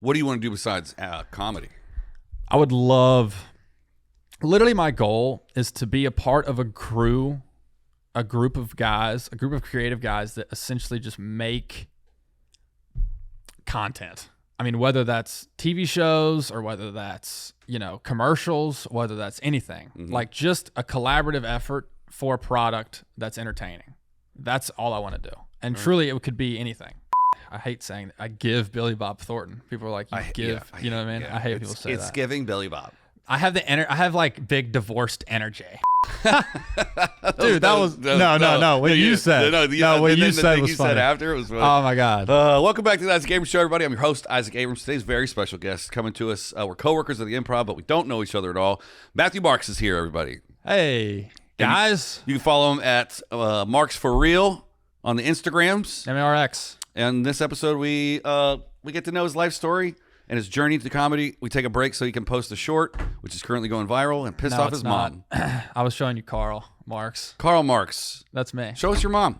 What do you want to do besides comedy? I would love, literally my goal is to be a part of a group of guys, a group of creative guys that essentially just make content. I mean, whether that's TV shows or whether that's, commercials, whether that's anything, like just a collaborative effort for a product that's entertaining. That's all I want to do. And truly it could be anything. I hate saying that. I give Billy Bob Thornton. People are like, you know what I mean? Yeah. I hate people say that. It's giving Billy Bob. I have like big divorced energy. Dude, that was no. What you said. What you said was funny. Said after it was funny. Oh my God. Welcome back to the Isaac Abrams Show, everybody. I'm your host, Isaac Abrams. Today's very special guest coming to us. We're coworkers at the Improv, but we don't know each other at all. Matthew Marx is here, everybody. Hey guys. You can follow him at Marx for Real on the Instagrams. MARX. And this episode, we get to know his life story and his journey to comedy. We take a break so he can post a short, which is currently going viral and pissed off his mom. I was showing you Karl Marx. Karl Marx. That's me. Show us your mom.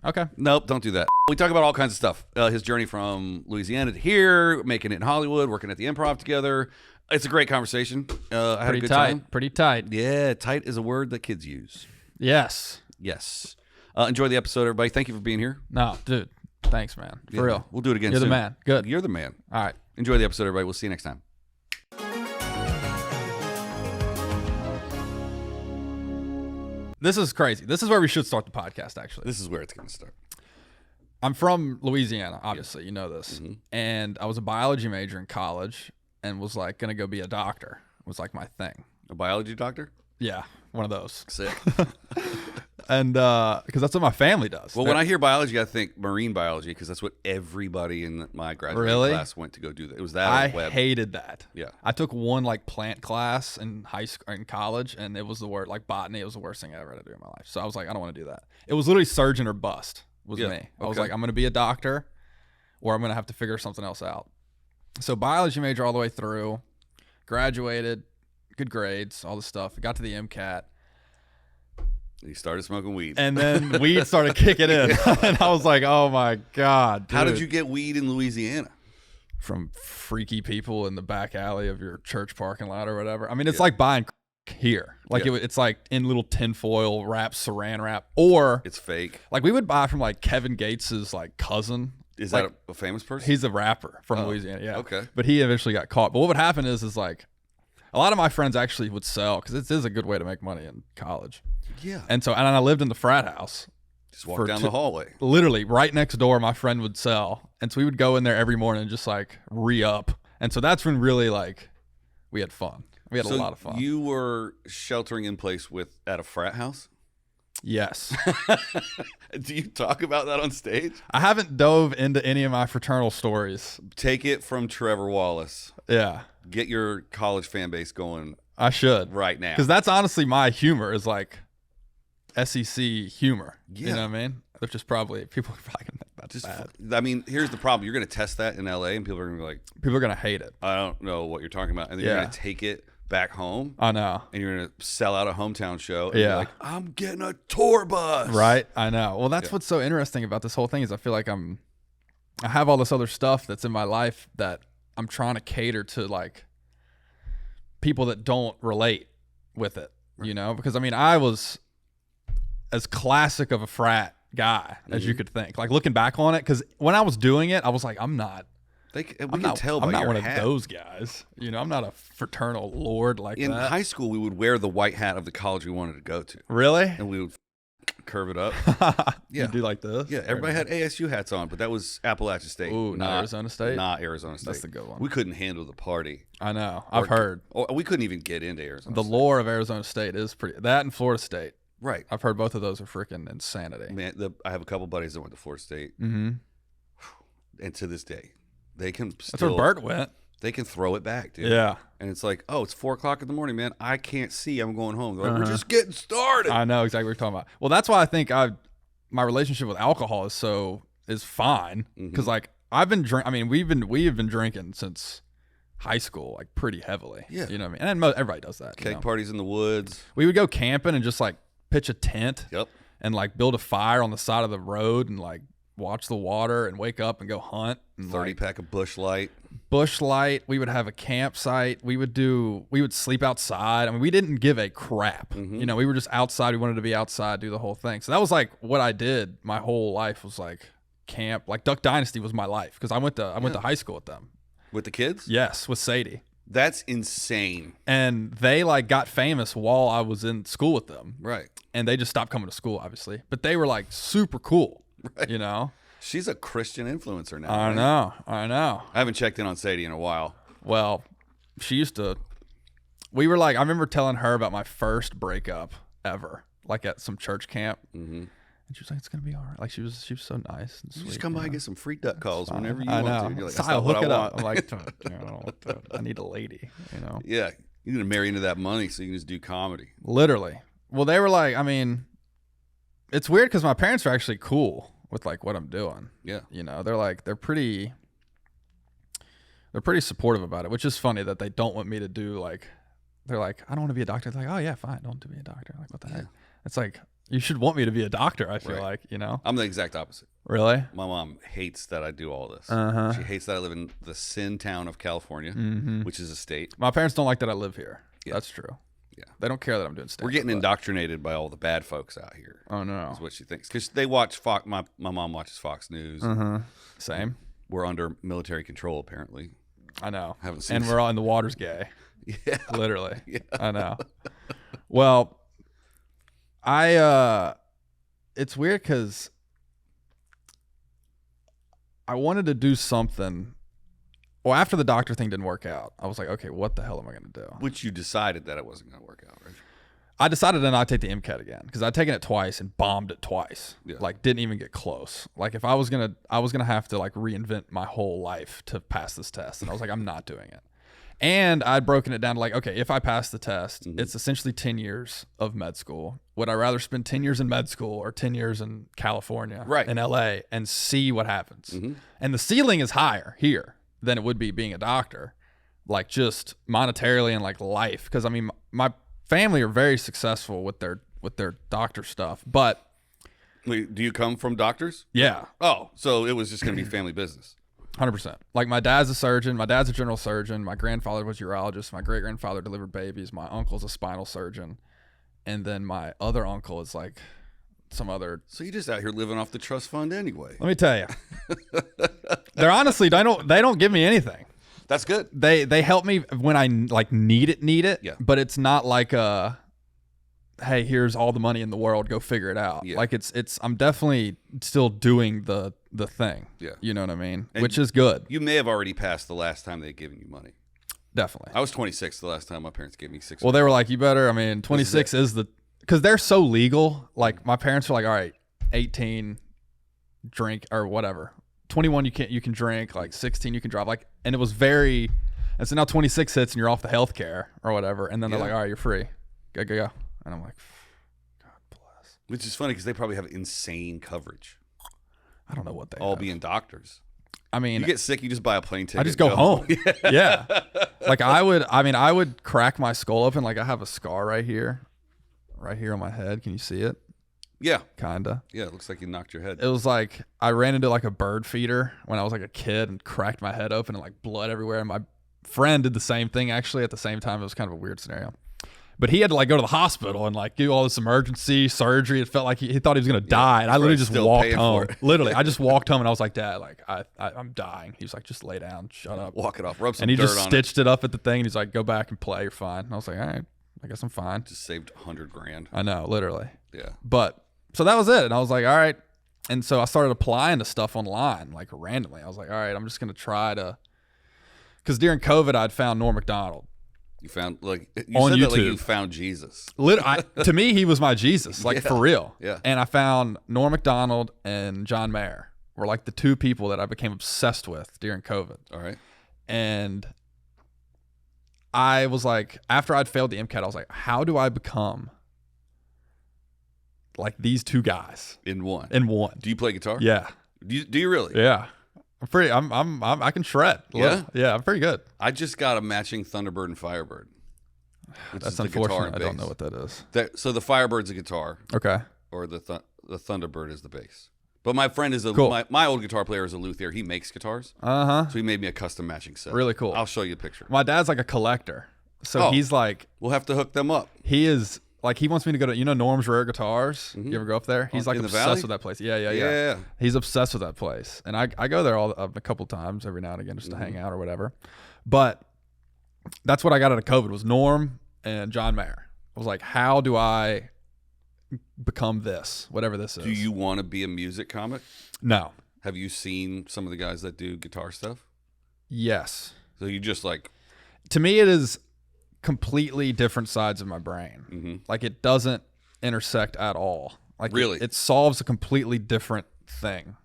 Okay. Nope, don't do that. We talk about all kinds of stuff. His journey from Louisiana to here, making it in Hollywood, working at the Improv together. It's a great conversation. I had a good time. Pretty tight. Yeah, tight is a word that kids use. Yes. Enjoy the episode, everybody. Thank you for being here. No, dude. Thanks, man. For real. We'll do it again You're soon. the man. Good. You're the man. All right. Enjoy the episode, everybody. We'll see you next time. This is crazy. This is where we should start the podcast, actually. This is where it's going to start. I'm from Louisiana, obviously. You know this. Mm-hmm. And I was a biology major in college and was like going to go be a doctor. It was like my thing. A biology doctor? Yeah, one of those. Sick. And because that's what my family does. Well, when I hear biology, I think marine biology because that's what everybody in my graduating class went to go do. It was that. I hated that. Yeah. I took one like plant class in high school, in college, and it was the worst. Like botany, it was the worst thing I ever had to do in my life. So I was like, I don't want to do that. It was literally surgeon or bust was me. I was like, I'm going to be a doctor, or I'm going to have to figure something else out. So biology major all the way through, graduated, good grades, all this stuff. Got to the MCAT. He started smoking weed. And then weed started kicking in. And I was like, oh my God, dude. How did you get weed in Louisiana? From freaky people in the back alley of your church parking lot or whatever. I mean, it's like buying here. Like it's like in little tinfoil wrap, saran wrap, or it's fake. Like we would buy from like Kevin Gates's like cousin. Is like, that a famous person? He's a rapper from Louisiana. Yeah. Okay. But he eventually got caught. But what would happen is like a lot of my friends actually would sell because it is a good way to make money in college. Yeah. And I lived in the frat house. Just walk down the hallway. Literally right next door, my friend would sell. And so we would go in there every morning and just like re-up. And so that's when really like we had fun. We had a lot of fun. You were sheltering in place at a frat house? Yes. Do you talk about that on stage? I haven't dove into any of my fraternal stories. Take it from Trevor Wallace. Yeah. Get your college fan base going. I should. Right now. Because that's honestly my humor is like SEC humor. Yeah. You know what I mean? Which is probably, people are probably going to think that's bad. I mean, here's the problem. You're going to test that in LA and people are going to be like. People are going to hate it. I don't know what you're talking about. And then you're going to take it back home. I know. And you're going to sell out a hometown show. And you're like, I'm getting a tour bus. Right. I know. Well, that's what's so interesting about this whole thing is I feel like I have all this other stuff that's in my life that I'm trying to cater to like people that don't relate with it, you know? Because I mean, I was as classic of a frat guy as you could think. Like looking back on it, because when I was doing it, I was like, I'm not one of those guys. You know, I'm not a fraternal lord like that. In high school, we would wear the white hat of the college we wanted to go to. Really? And we would curve it up. Yeah. You do like this? Yeah, everybody had ASU hats on, but that was Appalachia State. Ooh, not Arizona State? Not Arizona State. That's the good one. We couldn't handle the party. I know. I've heard. We couldn't even get into Arizona State. The lore of Arizona State is pretty. That and Florida State. Right. I've heard both of those are freaking insanity. Man, I have a couple buddies that went to Florida State. Mm-hmm. And to this day, they can still. That's where Bert went. They can throw it back, dude. Yeah. And it's like, oh, it's 4:00 in the morning, man. I can't see. I'm going home. They're like, we're just getting started. I know exactly what you're talking about. Well, that's why I think my relationship with alcohol is fine because like we've been drinking since high school, like pretty heavily. Yeah. You know what I mean? And everybody does that. Cake parties in the woods. We would go camping and just like pitch a tent. Yep. And like build a fire on the side of the road and like watch the water and wake up and go hunt. And 30 pack of Busch Light. Bush Light. We would have a campsite. We would sleep outside. I mean, we didn't give a crap. You know, we were just outside. We wanted to be outside, do the whole thing. So that was like what I did. My whole life was like camp. Like Duck Dynasty was my life because I went to high school with them. With the kids? Yes, with Sadie. That's insane. And they like got famous while I was in school with them. Right. And they just stopped coming to school, obviously. But they were like super cool. Right. You know? She's a Christian influencer now. I know. I haven't checked in on Sadie in a while. Well, she used to. We were like, I remember telling her about my first breakup ever, like at some church camp. And she was like, "It's gonna be all right." Like she was so nice and sweet. You just come by and get some free duck calls whenever you I want know. to. You're like, I'll hook it up. I'm like, I need a lady, you know. Yeah, you need to marry into that money so you can just do comedy. Literally. Well, they were like, I mean, it's weird because my parents are actually cool with like what I'm doing. Yeah, you know, they're pretty supportive about it, which is funny that they don't want me to do like. They're like, I don't want to be a doctor. They're like, oh yeah, fine, don't be a doctor. Like, what the heck? It's like. You should want me to be a doctor, I feel like, you know? I'm the exact opposite. Really? My mom hates that I do all this. She hates that I live in the sin town of California, which is a state. My parents don't like that I live here. Yeah. That's true. Yeah. They don't care that I'm doing stand-up. We're getting indoctrinated by all the bad folks out here. Oh, no. Is what she thinks. Because they watch Fox. My mom watches Fox News. Same. We're under military control, apparently. I know. Haven't seen and we're all in the water's gay. Yeah. Literally. Yeah. I know. Well, it's weird because I wanted to do something. Well, after the doctor thing didn't work out, I was like, okay, what the hell am I going to do? Which you decided that it wasn't going to work out, right? I decided to not take the MCAT again because I'd taken it twice and bombed it twice. Yeah. Like didn't even get close. Like if I was gonna have to like reinvent my whole life to pass this test, and I was like, I'm not doing it. And I'd broken it down to like, okay, if I pass the test, it's essentially 10 years of med school. Would I rather spend 10 years in med school or 10 years in California, in LA, and see what happens? And the ceiling is higher here than it would be being a doctor, like just monetarily and like life. Because I mean, my family are very successful with their doctor stuff, but. Wait, do you come from doctors? Yeah. Oh, so it was just going to be family business. 100%. Like my dad's a surgeon. My dad's a general surgeon. My grandfather was a urologist. My great grandfather delivered babies. My uncle's a spinal surgeon, and then my other uncle is like some other. So you just out here living off the trust fund anyway. Let me tell you, they're honestly they don't give me anything. That's good. They help me when I like need it. Yeah. But it's not like hey, here's all the money in the world, go figure it out. Yeah. Like it's I'm definitely still doing the thing. Yeah. You know what I mean? And which is good. You may have already passed the last time they'd given you money. Definitely. I was 26 the last time my parents gave me $6. Well, they were like, you better, I mean, 26 is the, because they're so legal. Like my parents were like, all right, 18, drink or whatever. 21, you can drink, like 16, you can drive. Like, and it was very, and so now 26 hits and you're off the health care or whatever. And then they're like, all right, you're free. Go. And I'm like, God bless. Which is funny because they probably have insane coverage. I don't know what they all have. being doctors. I mean, you get sick, you just buy a plane ticket. I just go home. Yeah. Like I would crack my skull open. Like I have a scar right here on my head. Can you see it? Yeah. Kinda. Yeah. It looks like you knocked your head. It was like, I ran into like a bird feeder when I was like a kid and cracked my head open and like blood everywhere. And my friend did the same thing actually at the same time. It was kind of a weird scenario. But he had to like go to the hospital and like do all this emergency surgery. It felt like he thought he was going to die. And I literally just walked home. Literally, I just walked home and I was like, Dad, like I'm dying. He was like, just lay down, shut up. Walk it off, rub some dirt on it. And he just stitched it up at the thing. And he's like, go back and play, you're fine. And I was like, all right, I guess I'm fine. Just saved $100,000. I know, literally. Yeah. But, so that was it. And I was like, all right. And so I started applying to stuff online, like randomly. I was like, all right, I'm just going to try to, because during COVID, I'd found Norm MacDonald. You found like you on said YouTube. That like you found Jesus. To me, he was my Jesus, like for real. Yeah. And I found Norm MacDonald and John Mayer were like the two people that I became obsessed with during COVID. All right. And I was like, after I'd failed the MCAT, I was like, how do I become like these two guys in one? Do you play guitar? Yeah. Do you really? Yeah. I can shred. Yeah? Yeah, I'm pretty good. I just got a matching Thunderbird and Firebird. That's unfortunate. I don't know what that is. So the Firebird's a guitar. Okay. Or the Thunderbird is the bass. But my friend is my old guitar player is a luthier. He makes guitars. So he made me a custom matching set. Really cool. I'll show you a picture. My dad's like a collector. So he's like, we'll have to hook them up. He is like, he wants me to go to, Norm's Rare Guitars. You ever go up there? He's like obsessed with that place. Yeah. He's obsessed with that place. And I go there a couple times every now and again just to hang out or whatever. But that's what I got out of COVID was Norm and John Mayer. I was like, how do I become this, whatever this is? Do you want to be a music comic? No. Have you seen some of the guys that do guitar stuff? Yes. So you just like... To me, it is completely different sides of my brain. Like it doesn't intersect at all. Like really? It solves a completely different thing.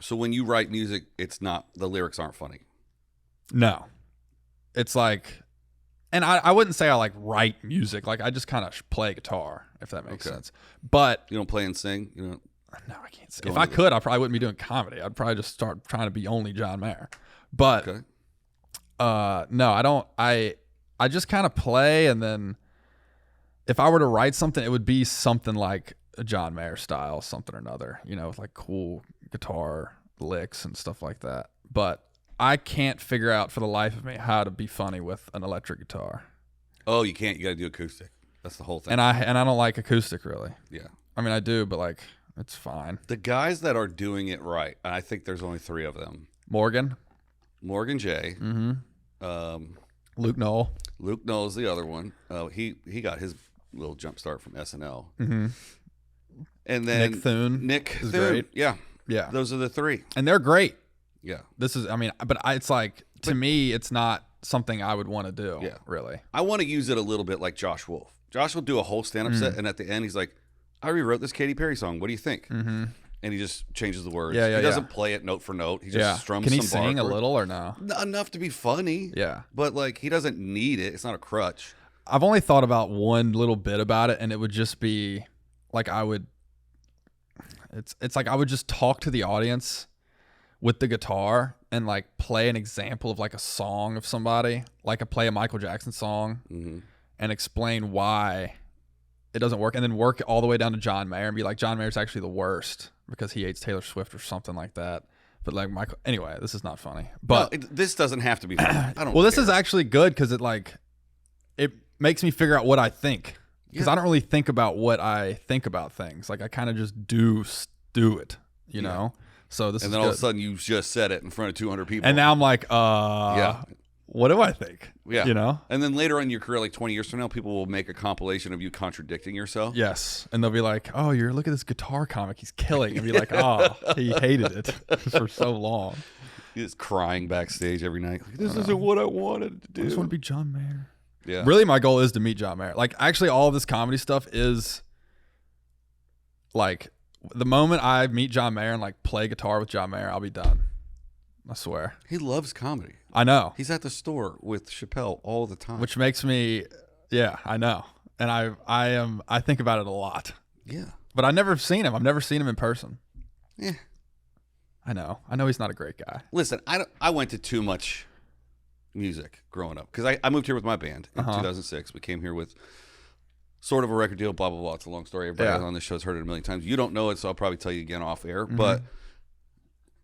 So when you write music, it's not, the lyrics aren't funny? No. It's like... And I wouldn't say I like write music. Like I just kind of play guitar, if that makes sense. But you don't play and sing. No, I can't sing. If I could, I probably wouldn't be doing comedy. I'd probably just start trying to be only John Mayer. But no, I don't. I just kind of play, and then if I were to write something, it would be something like a John Mayer style, something or another. With like cool guitar licks and stuff like that. But I can't figure out for the life of me how to be funny with an electric guitar. Oh, you can't. You got to do acoustic. That's the whole thing. And I don't like acoustic really. Yeah. I mean, I do, but like it's fine. The guys that are doing it right, and I think there's only 3 of them. Morgan J. Luke Knoll. Luke Knoll's the other one. He got his little jump start from SNL. And then Nick Thune. Nick is Thune. great. Yeah. Yeah. Those are the 3. And they're great. Yeah. It's like, to me, it's not something I would want to do. Yeah. Really. I want to use it a little bit like Josh Wolf. Josh will do a whole stand-up set, and at the end, he's like, I rewrote this Katy Perry song. What do you think? And he just changes the words. He doesn't play it note for note. He just strums some bar. Can he sing a little or no? Enough to be funny. Yeah. But like, he doesn't need it. It's not a crutch. I've only thought about one little bit about it, and it would just be like it's like I would just talk to the audience with the guitar and like play an example of like a song of somebody, like I play a Michael Jackson song and explain why it doesn't work, and then work all the way down to John Mayer and be like, John Mayer's actually the worst because he hates Taylor Swift or something like that. But like Michael, anyway, this is not funny. But no, this doesn't have to be funny. I don't. Well, this is actually good because it makes me figure out what I think, because I don't really think about what I think about things. Like I kind of just do it, you know. So this, and then all of a sudden you just said it in front of 200 people, and now I'm like, what do I think? Yeah, you know. And then later in your career, like 20 years from now, people will make a compilation of you contradicting yourself. Yes, and they'll be like, oh, look at this guitar comic, he's killing, and be like, oh, he hated it for so long. He's crying backstage every night. Like, this isn't what I wanted to do. I just want to be John Mayer. Yeah. Really, my goal is to meet John Mayer. Like, actually, all of this comedy stuff is like, the moment I meet John Mayer and like play guitar with John Mayer, I'll be done. I swear. He loves comedy. I know. He's at the store with Chappelle all the time. Which makes me, I know. And I think about it a lot. Yeah. But I've never seen him. I've never seen him in person. Yeah. I know he's not a great guy. Listen, I went to too much music growing up because I moved here with my band in 2006. We came here with sort of a record deal, blah, blah, blah. It's a long story. Everybody on this show has heard it a million times. You don't know it, so I'll probably tell you again off air. But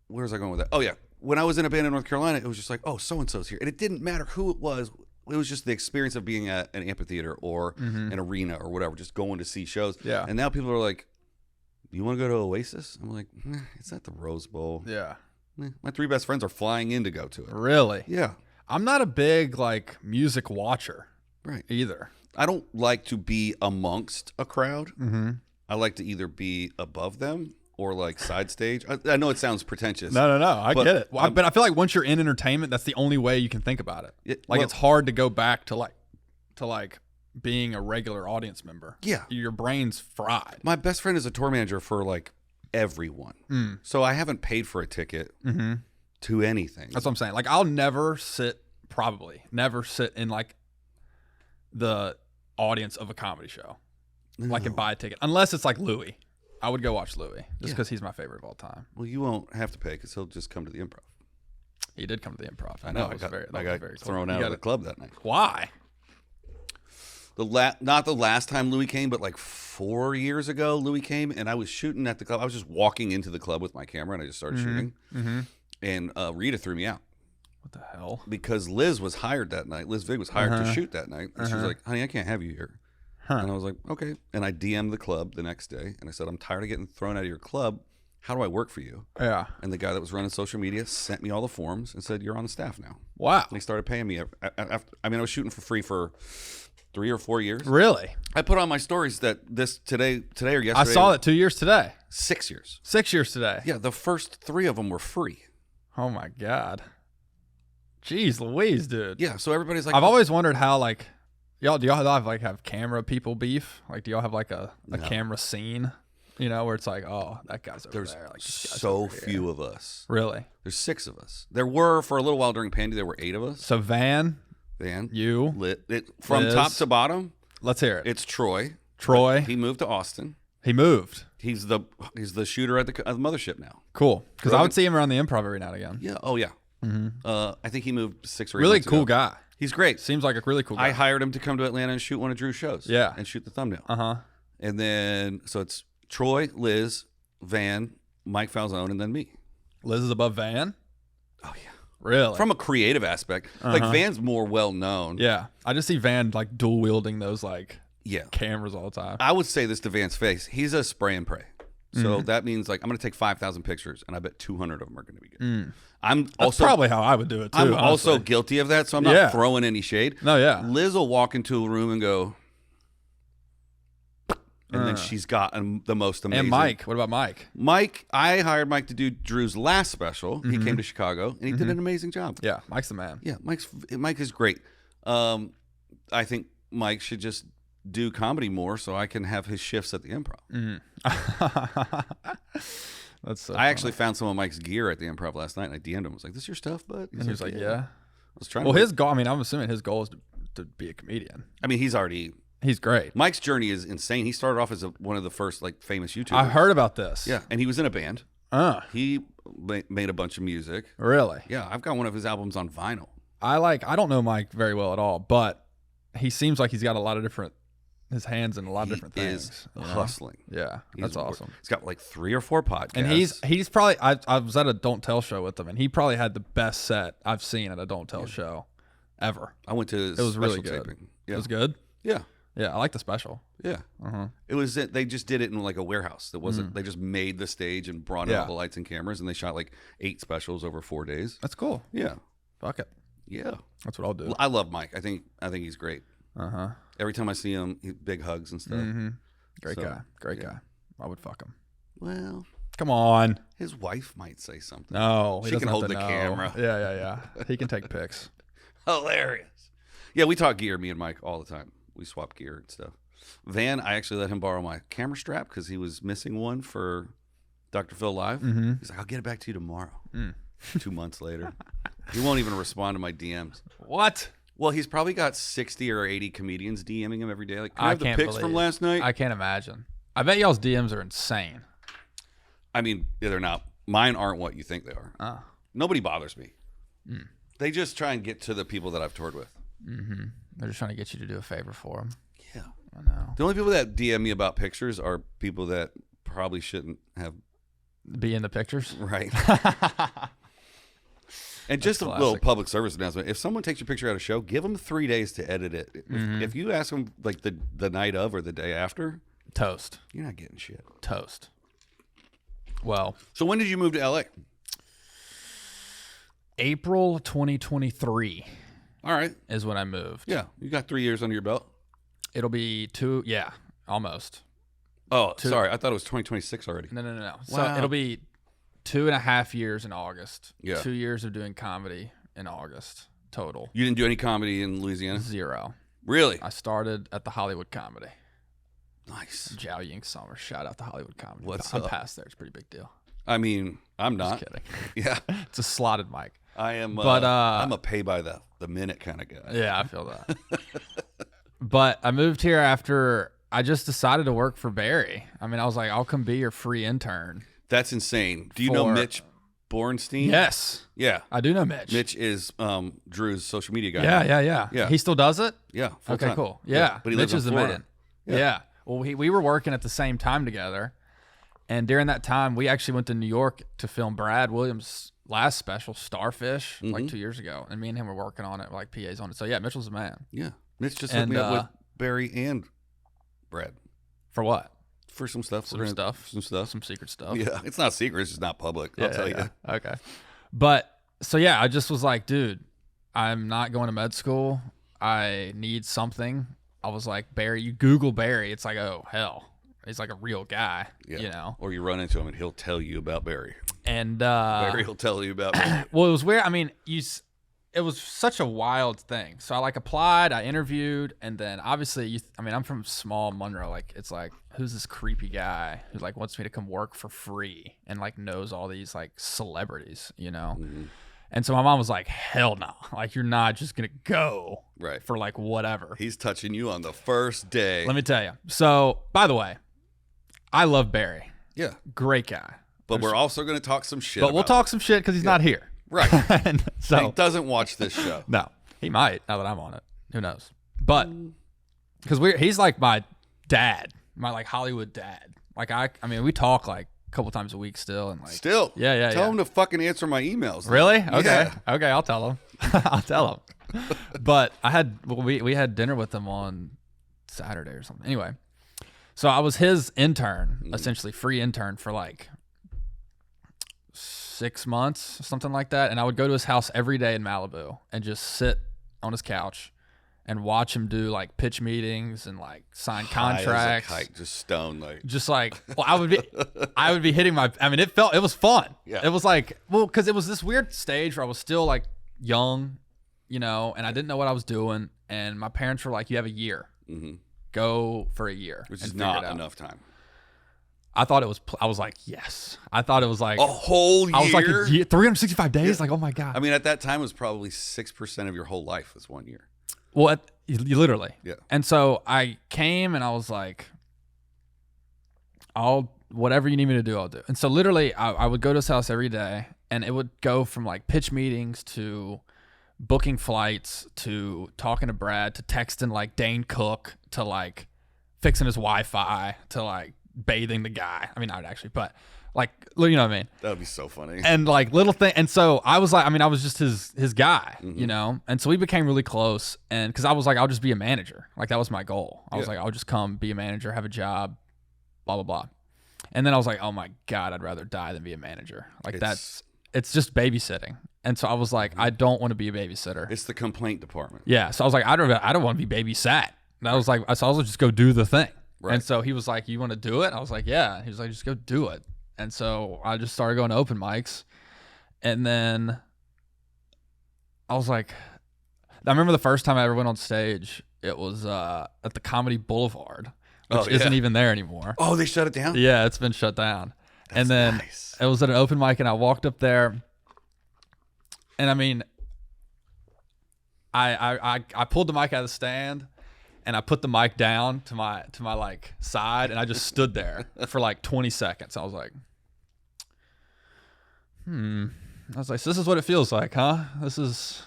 where was I going with that? Oh, yeah. When I was in a band in North Carolina, it was just like, oh, so-and-so's here. And it didn't matter who it was. It was just the experience of being at an amphitheater or an arena or whatever, just going to see shows. Yeah. And now people are like, you want to go to Oasis? I'm like, it's at the Rose Bowl. Yeah. My 3 best friends are flying in to go to it. Really? Yeah. I'm not a big like music watcher either. I don't like to be amongst a crowd. I like to either be above them or like side stage. I know it sounds pretentious. No. I get it. But I feel like once you're in entertainment, that's the only way you can think about it. It's hard to go back to being a regular audience member. Yeah. Your brain's fried. My best friend is a tour manager for like everyone. So I haven't paid for a ticket to anything. That's what I'm saying. Like I'll never sit in like the audience of a comedy show. Like and buy a ticket. Unless it's like Louis. I would go watch Louis just because he's my favorite of all time. Well, you won't have to pay because he'll just come to the Improv. He did come to the Improv. I know. I got thrown out of the club that night. Why? Not the last time Louis came, but like 4 years ago, Louis came, and I was shooting at the club. I was just walking into the club with my camera, and I just started shooting. And Rita threw me out. What the hell? Because Liz was hired that night. Liz Vig was hired to shoot that night. And she was like, honey, I can't have you here. And I was like, okay. And I DM'd the club the next day, and I said, I'm tired of getting thrown out of your club. How do I work for you? Yeah. And the guy that was running social media sent me all the forms and said, you're on the staff now. Wow. And he started paying me. I was shooting for free for 3 or 4 years. Really? I put on my stories that today or yesterday. I saw that 2 years today. 6 years. 6 years today. Yeah, the first 3 of them were free. Oh my God. Jeez Louise, dude. Yeah, so everybody's like, I've always wondered how, like, do y'all have camera people beef? Like, do y'all have like a camera scene? You know, where it's like, oh, that guy's over there's there. Like, this guy's so over here. few of us. Really? There's 6 of us. There were, for a little while during Pandy, there were 8 of us. So Van, you, from Liz. top to bottom. Let's hear it. It's Troy. Troy. He moved to Austin. He moved. He's the shooter at the mothership now. Cool. Because I would see him around the Improv every now and again. Yeah. Oh yeah. I think he moved 6 or 8 Really months cool ago. guy. He's great. Seems like a really cool guy. I hired him to come to Atlanta and shoot one of Drew's shows. Yeah. And shoot the thumbnail. And then so it's Troy, Liz, Van, Mike Falzone, and then me. Liz is above Van? Oh yeah. Really? From a creative aspect. Like Van's more well known. Yeah. I just see Van like dual wielding those like cameras all the time. I would say this to Van's face. He's a spray and pray. So that means like I'm going to take 5,000 pictures, and I bet 200 of them are going to be good. That's probably how I would do it too. I'm honestly. also guilty of that, so I'm not throwing any shade. No, yeah. Liz will walk into a room and go, and then she's got the most amazing. And Mike, what about Mike? Mike, I hired Mike to do Drew's last special. He came to Chicago, and he did an amazing job. Yeah, Mike's the man. Yeah, Mike is great. I think Mike should just do comedy more so I can have his shifts at the Improv. That's so I actually found some of Mike's gear at the Improv last night, and I DM'd him. I was like, "This your stuff, bud?" And he was like, "Yeah." I was trying. Well, his goal. I mean, I'm assuming his goal is to be a comedian. I mean, he's great. Mike's journey is insane. He started off as one of the first like famous YouTubers. I heard about this. Yeah, and he was in a band. He made a bunch of music. Really? Yeah, I've got one of his albums on vinyl. I don't know Mike very well at all, but he seems like he's got a lot of his hands in a lot of different things. He is hustling. Yeah, that's awesome. He's got like 3 or 4 podcasts. And he's probably, I was at a Don't Tell show with him, and he probably had the best set I've seen at a Don't Tell show ever. I went to his It was special really good. taping. Yeah. It was good? Yeah. Yeah, I like the special. Yeah. It was they just did it in like a warehouse. It wasn't they just made the stage and brought in all the lights and cameras, and they shot like 8 specials over 4 days. That's cool. Yeah. Fuck it. Yeah. That's what I'll do. I love Mike. I think he's great. Every time I see him, big hugs and stuff. Great guy. Great guy. I would fuck him. Well, come on. His wife might say something. No, she can hold the camera. Yeah. He can take pics. Hilarious. Yeah, we talk gear, me and Mike, all the time. We swap gear and stuff. Van, I actually let him borrow my camera strap because he was missing one for Dr. Phil Live. He's like, I'll get it back to you tomorrow. 2 months later. He won't even respond to my DMs. What? Well, he's probably got 60 or 80 comedians DMing him every day. Like, can I have the pics from last night? I can't imagine. I bet y'all's DMs are insane. I mean, they're not. Mine aren't what you think they are. Nobody bothers me. They just try and get to the people that I've toured with. They're just trying to get you to do a favor for them. Yeah. I know. The only people that DM me about pictures are people that probably shouldn't have. Be in the pictures? Right. And just a little public service announcement. If someone takes your picture at a show, give them 3 days to edit it. If you ask them like the night of or the day after, toast. You're not getting shit. Toast. Well. So when did you move to LA? April 2023. All right. Is when I moved. Yeah. You got 3 years under your belt? It'll be 2. Yeah. Almost. Oh, sorry. I thought it was 2026 already. No. Wow. So it'll be 2.5 years in August. Yeah. 2 years of doing comedy in August total. You didn't do any comedy in Louisiana? 0. Really? I started at the Hollywood Comedy. Nice. Jiao Ying Summer. Shout out to Hollywood Comedy. I'm past there. It's a pretty big deal. I mean, I'm not. Just kidding. Yeah. It's a slotted mic. I am. But I'm a pay by the minute kind of guy. Yeah, I feel that. But I moved here after I just decided to work for Barry. I mean, I was like, I'll come be your free intern. That's insane. Do you know Mitch Bornstein? Yes. Yeah. I do know Mitch. Mitch is Drew's social media guy. Yeah. He still does it? Yeah. Okay, time. cool. Yeah. But he Mitch lives is in the Florida. man. Yeah. Well, we were working at the same time together. And during that time, we actually went to New York to film Brad Williams' last special, Starfish, like 2 years ago. And me and him were working on it, like PAs on it. So, yeah, Mitchell's the man. Yeah. Mitch just hooked me up with Barry and Brad. For what? For some stuff. Some secret stuff. Yeah. It's not secret. It's just not public. I'll tell you. Okay. But, so, yeah, I just was like, dude, I'm not going to med school. I need something. I was like, Barry, you Google Barry. It's like, oh, hell. He's like a real guy, you know. Or you run into him and he'll tell you about Barry. And Barry will tell you about Barry. Well, it was weird. I mean, it was such a wild thing. So I like applied, I interviewed, and then obviously, I'm from small Monroe. Like, it's like, who's this creepy guy who like wants me to come work for free and like knows all these like celebrities, you know? Mm-hmm. And so my mom was like, hell no. Like, you're not just going to go for like whatever. He's touching you on the first day. Let me tell you. So, by the way, I love Barry. Yeah. Great guy. But we're also going to talk some shit But we'll talk some shit because he's not here. Right. And so he doesn't watch this show. No. He might, now that I'm on it. Who knows? But, because he's like my dad. My like Hollywood dad. Like, I mean, we talk like a couple times a week still. And like, still? Yeah. Tell him to fucking answer my emails. Really? Okay. Yeah. Okay, I'll tell him. I'll tell him. But we had dinner with him on Saturday or something. Anyway. So I was his intern, essentially free intern for like 6 months, something like that. And I would go to his house every day in Malibu and just sit on his couch and watch him do like pitch meetings and like sign contracts. High as a kite, just stoned, like. Just like, well, I would be hitting my. I mean, it was fun. Yeah. It was like, well, because it was this weird stage where I was still like young, you know, and I didn't know what I was doing. And my parents were like, "You have a year." Mm-hmm. Go for a year, which is not enough time. I thought it was. I was like, yes. I thought it was like a whole year. I was like, 365 days. Yeah. Like, oh my god. I mean, at that time, it was probably 6% of your whole life was 1 year. Well, you literally. Yeah. And so I came and I was like, whatever you need me to do, I'll do. And so literally, I would go to his house every day, and it would go from like pitch meetings to booking flights to talking to Brad to texting like Dane Cook to like fixing his Wi-Fi to like bathing the guy. I mean, not actually, but like, you know what I mean? That would be so funny. And like little thing. And so I was like, I was just his guy, you know? And so we became really close. And cause I was like, I'll just be a manager. Like that was my goal. I was like, I'll just come be a manager, have a job, blah, blah, blah. And then I was like, oh my God, I'd rather die than be a manager. Like it's just babysitting. And so I was like, I don't want to be a babysitter. It's the complaint department. Yeah. So I was like, I don't want to be babysat. And I was like, so I was just go do the thing. Right. And so he was like, you want to do it? I was like, yeah. He was like, just go do it. And so I just started going to open mics. And then I was like, I remember the first time I ever went on stage, it was at the Comedy Boulevard, which isn't even there anymore. Oh, they shut it down? Yeah, it's been shut down. That's and then nice. It was at an open mic, and I walked up there. And I mean, I pulled the mic out of the stand, and I put the mic down to my like side, and I just stood there for like 20 seconds. I was like, I was like, so this is what it feels like, huh? This is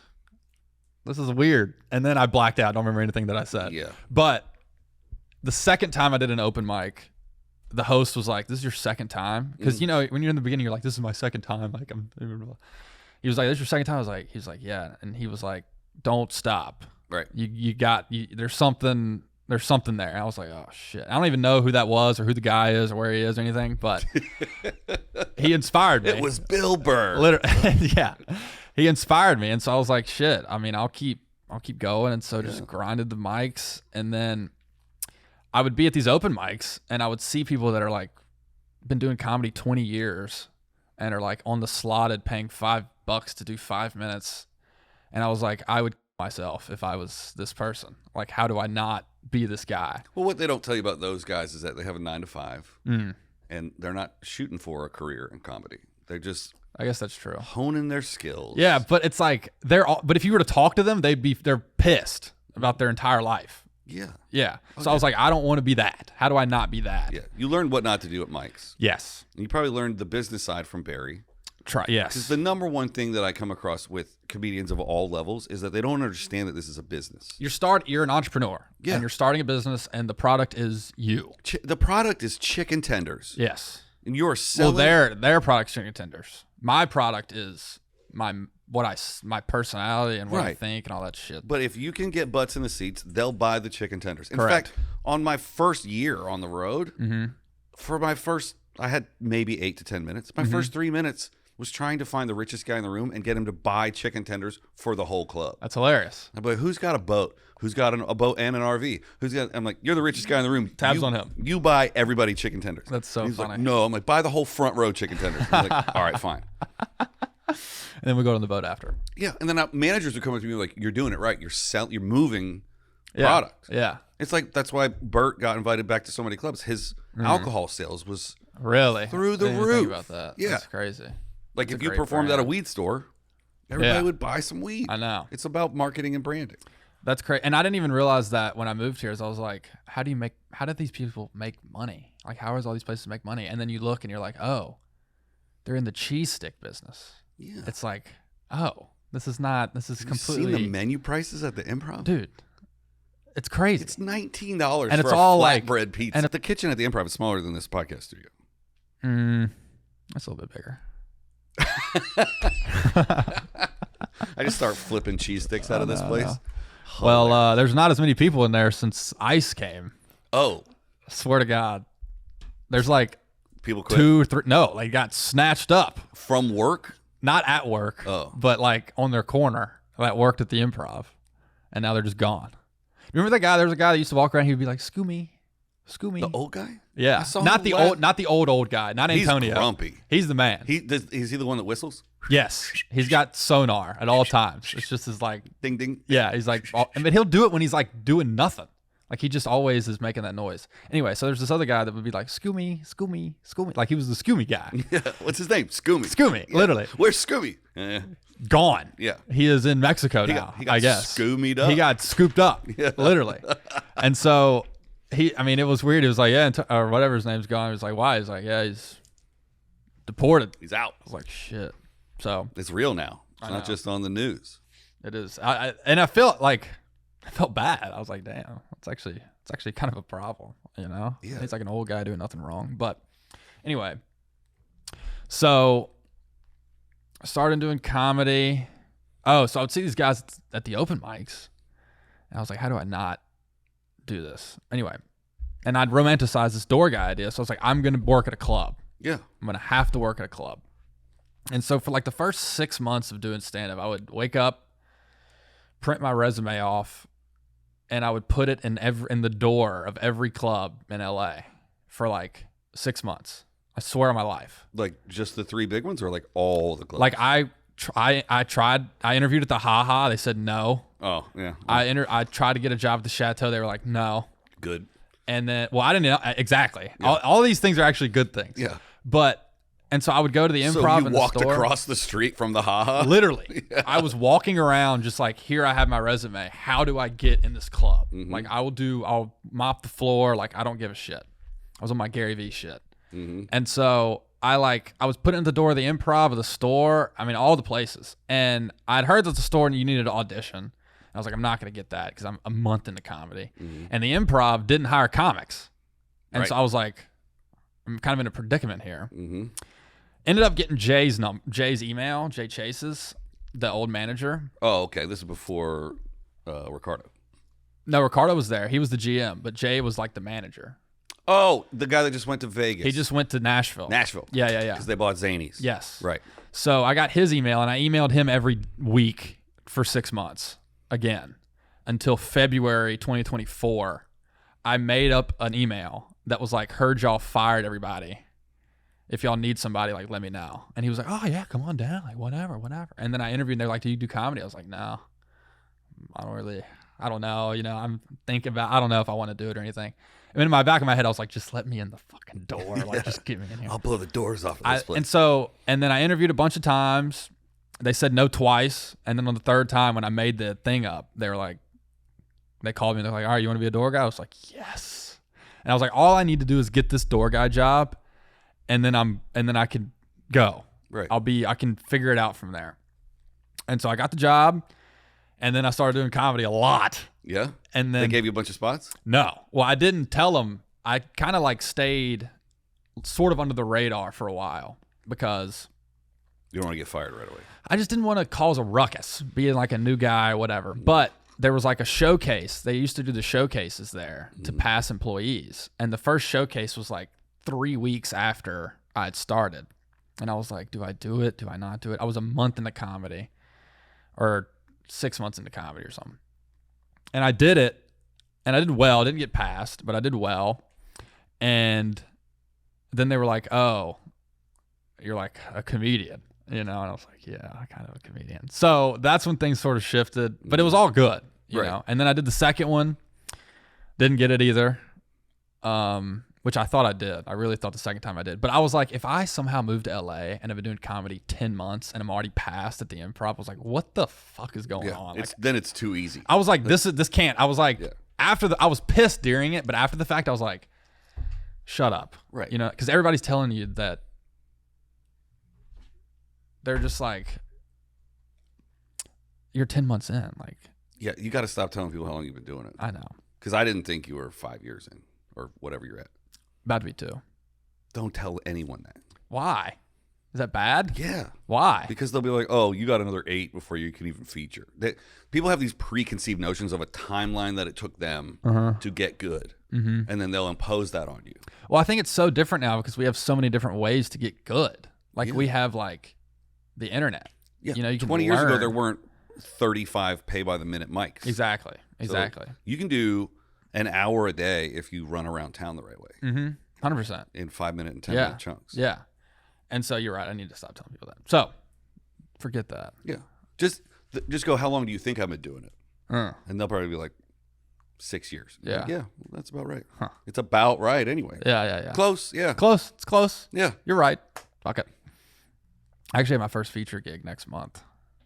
weird. And then I blacked out. I don't remember anything that I said. Yeah. But the second time I did an open mic, the host was like, "This is your second time?" Because you know, when you're in the beginning, you're like, "This is my second time." Like he was like, "This is your second time?" He was like, "Yeah," and he was like, "Don't stop." Right. There's something there. I was like, oh shit. I don't even know who that was or who the guy is or where he is or anything, but he inspired me. It was Bill Burr. Literally, yeah. He inspired me. And so I was like, shit, I mean, I'll keep going. And so just grinded the mics. And then I would be at these open mics and I would see people that are like been doing comedy 20 years and are like on the slotted paying $5 to do 5 minutes. And I was like, I would myself if I was this person. Like, how do I not be this guy? Well, what they don't tell you about those guys is that they have a 9 to 5 and they're not shooting for a career in comedy. They're just, I guess that's true, honing their skills. Yeah, but it's like but if you were to talk to them, they're pissed about their entire life. Yeah. Okay. So I was like, I don't want to be that. How do I not be that? Yeah. You learned what not to do at mics. Yes. And you probably learned the business side from Barry. Because the number one thing that I come across with comedians of all levels is that they don't understand that this is a business. You're an entrepreneur. Yeah. And you're starting a business, and the product is you. The product is chicken tenders. Yes. And you're selling. Well, their product's chicken tenders. My product is my personality and what I think and all that shit. But if you can get butts in the seats, they'll buy the chicken tenders. In fact, on my first year on the road, I had maybe 8 to 10 minutes. My first 3 minutes was trying to find the richest guy in the room and get him to buy chicken tenders for the whole club. That's hilarious. I'm like, who's got a boat? Who's got a boat and an RV? I'm like, you're the richest guy in the room. Tabs on him. You buy everybody chicken tenders. That's so funny. Like, no, I'm like, buy the whole front row chicken tenders. I'm like, all right, fine. And then we go on the boat after. Yeah, and then managers would come up to me like, you're doing it right. You're moving product. Yeah. It's like, that's why Bert got invited back to so many clubs. His alcohol sales was really through the roof. Think about that. Yeah. That's crazy. Like if you performed at a weed store, everybody would buy some weed. I know. It's about marketing and branding. That's crazy. And I didn't even realize that when I moved here. I was like, how did these people make money? Like, how does all these places make money? And then you look and you're like, oh, they're in the cheese stick business. Yeah. It's like, oh, this is completely. You seen the menu prices at the Improv? Dude, it's crazy. It's $19 and for it's a all flatbread pizza. And the kitchen at the Improv is smaller than this podcast studio. That's a little bit bigger. I just start flipping cheese sticks out of this place. Well, there's not as many people in there since ICE came. Oh, I swear to God, there's like people quit? 2 or 3. No, they got snatched up from work. Not at work. But like on their corner that worked at the Improv, and now they're just gone. Remember that guy? There was a guy that used to walk around. He'd be like, "Scoo me." The old guy? Yeah, not the old guy. Not Antonio. He's grumpy. He's the man. Is he the one that whistles? Yes, he's got sonar at all times. It's just his like ding ding. Yeah, he's like, but he'll do it when he's like doing nothing. Like he just always is making that noise. Anyway, so there's this other guy that would be like, "Scoo me." Like he was the Scoomy guy. Yeah, what's his name? Scoomy. Yeah. Literally. Where's Scoomy? Gone. Yeah, he is in Mexico now. He got I guess Scoomied up. He got scooped up. Yeah. Literally. And so. It was weird. It was like, yeah, or whatever his name's gone. He was like, why? He's like, yeah, he's deported. He's out. I was like, shit. So it's real now. It's not just on the news. It is. I felt bad. I was like, damn, it's actually kind of a problem, you know? Yeah. He's like an old guy doing nothing wrong. But anyway, so I started doing comedy. Oh, so I would see these guys at the open mics, and I was like, how do I not do this anyway? And I'd romanticize this door guy idea, so I was like, I'm gonna work at a club. Yeah, I'm gonna have to work at a club. And so for like the first 6 months of doing stand-up, I would wake up, print my resume off, and I would put it in the door of every club in LA for like 6 months. I swear on my life. Like just the 3 big ones, or like all the clubs? Like I tried. I interviewed at the Ha Ha. They said no. Oh yeah. I tried to get a job at the Chateau. They were like no. Good. And then, well, I didn't know exactly. Yeah. All these things are actually good things. Yeah. And so I would go to the Improv. So you walked across the street from the Ha Ha? Literally. Yeah. I was walking around just like, here I have my resume. How do I get in this club? Mm-hmm. Like I'll mop the floor. Like I don't give a shit. I was on my Gary Vee shit. Mm-hmm. And so I was put in the door of the Improv, of the store. I mean, all the places. And I'd heard that the store and you needed to audition. I was like, I'm not going to get that because I'm a month into comedy. Mm-hmm. And the Improv didn't hire comics. And so I was like, I'm kind of in a predicament here. Mm-hmm. Ended up getting Jay's email, Jay Chase's, the old manager. Oh, okay. This is before Ricardo. No, Ricardo was there. He was the GM, but Jay was like the manager. Oh, the guy that just went to Vegas. He just went to Nashville. Yeah. Because they bought Zanies. Yes. Right. So I got his email, and I emailed him every week for 6 months again until February 2024. I made up an email that was like, heard y'all fired everybody. If y'all need somebody, like, let me know. And he was like, oh, yeah, come on down. Like, whatever. And then I interviewed, and they're like, do you do comedy? I was like, no. I don't know. You know, I'm thinking I don't know if I want to do it or anything. And in my back of my head, I was like, just let me in the fucking door. Like, just get me in here. I'll blow the doors off of this place. And then I interviewed a bunch of times. They said no twice. And then on the third time when I made the thing up, they were like, they called me and they're like, all right, you want to be a door guy? I was like, yes. And I was like, all I need to do is get this door guy job. And then I could go. Right. I can figure it out from there. And so I got the job, and then I started doing comedy a lot. Yeah. And then they gave you a bunch of spots? No. Well, I didn't tell them. I kind of like stayed sort of under the radar for a while because you don't want to get fired right away. I just didn't want to cause a ruckus, being like a new guy or whatever. But there was like a showcase. They used to do the showcases there to pass employees. And the first showcase was like 3 weeks after I'd started. And I was like, do I do it? Do I not do it? I was a month into comedy or 6 months into comedy or something. And I did it, and I did well. I didn't get passed, but I did well. And then they were like, oh, you're like a comedian, you know? And I was like, yeah, I'm kind of a comedian. So that's when things sort of shifted, but it was all good, you know? And then I did the second one, didn't get it either, which I thought I did. I really thought the second time I did. But I was like, if I somehow moved to LA and have been doing comedy 10 months and I'm already passed at the Improv, I was like, what the fuck is going on? Like, then it's too easy. I was like, this can't. I was like, I was pissed during it, but after the fact, I was like, shut up. Right. You know, because everybody's telling you that they're just like, you're 10 months in. Like, yeah, you got to stop telling people how long you've been doing it. I know. Because I didn't think you were 5 years in or whatever you're at. About to be 2. Don't tell anyone that. Why? Is that bad? Yeah. Why? Because they'll be like, oh, you got another 8 before you can even feature. People have these preconceived notions of a timeline that it took them to get good. And then they'll impose that on you. Well, I think it's so different now because we have so many different ways to get good. Like we have like the internet. Yeah. You know, you can 20 years ago, there weren't 35 pay by the minute mics. Exactly. So you can do an hour a day if you run around town the right way. 100%. In 5 minute and 10 minute chunks. Yeah. And so you're right. I need to stop telling people that. So forget that. Yeah. Just go, how long do you think I've been doing it? And they'll probably be like, 6 years. Yeah. Like, yeah, well, that's about right. Huh. It's about right anyway. Yeah. Close. Yeah. Close. It's close. Yeah. You're right. Fuck it. I actually have my first feature gig next month.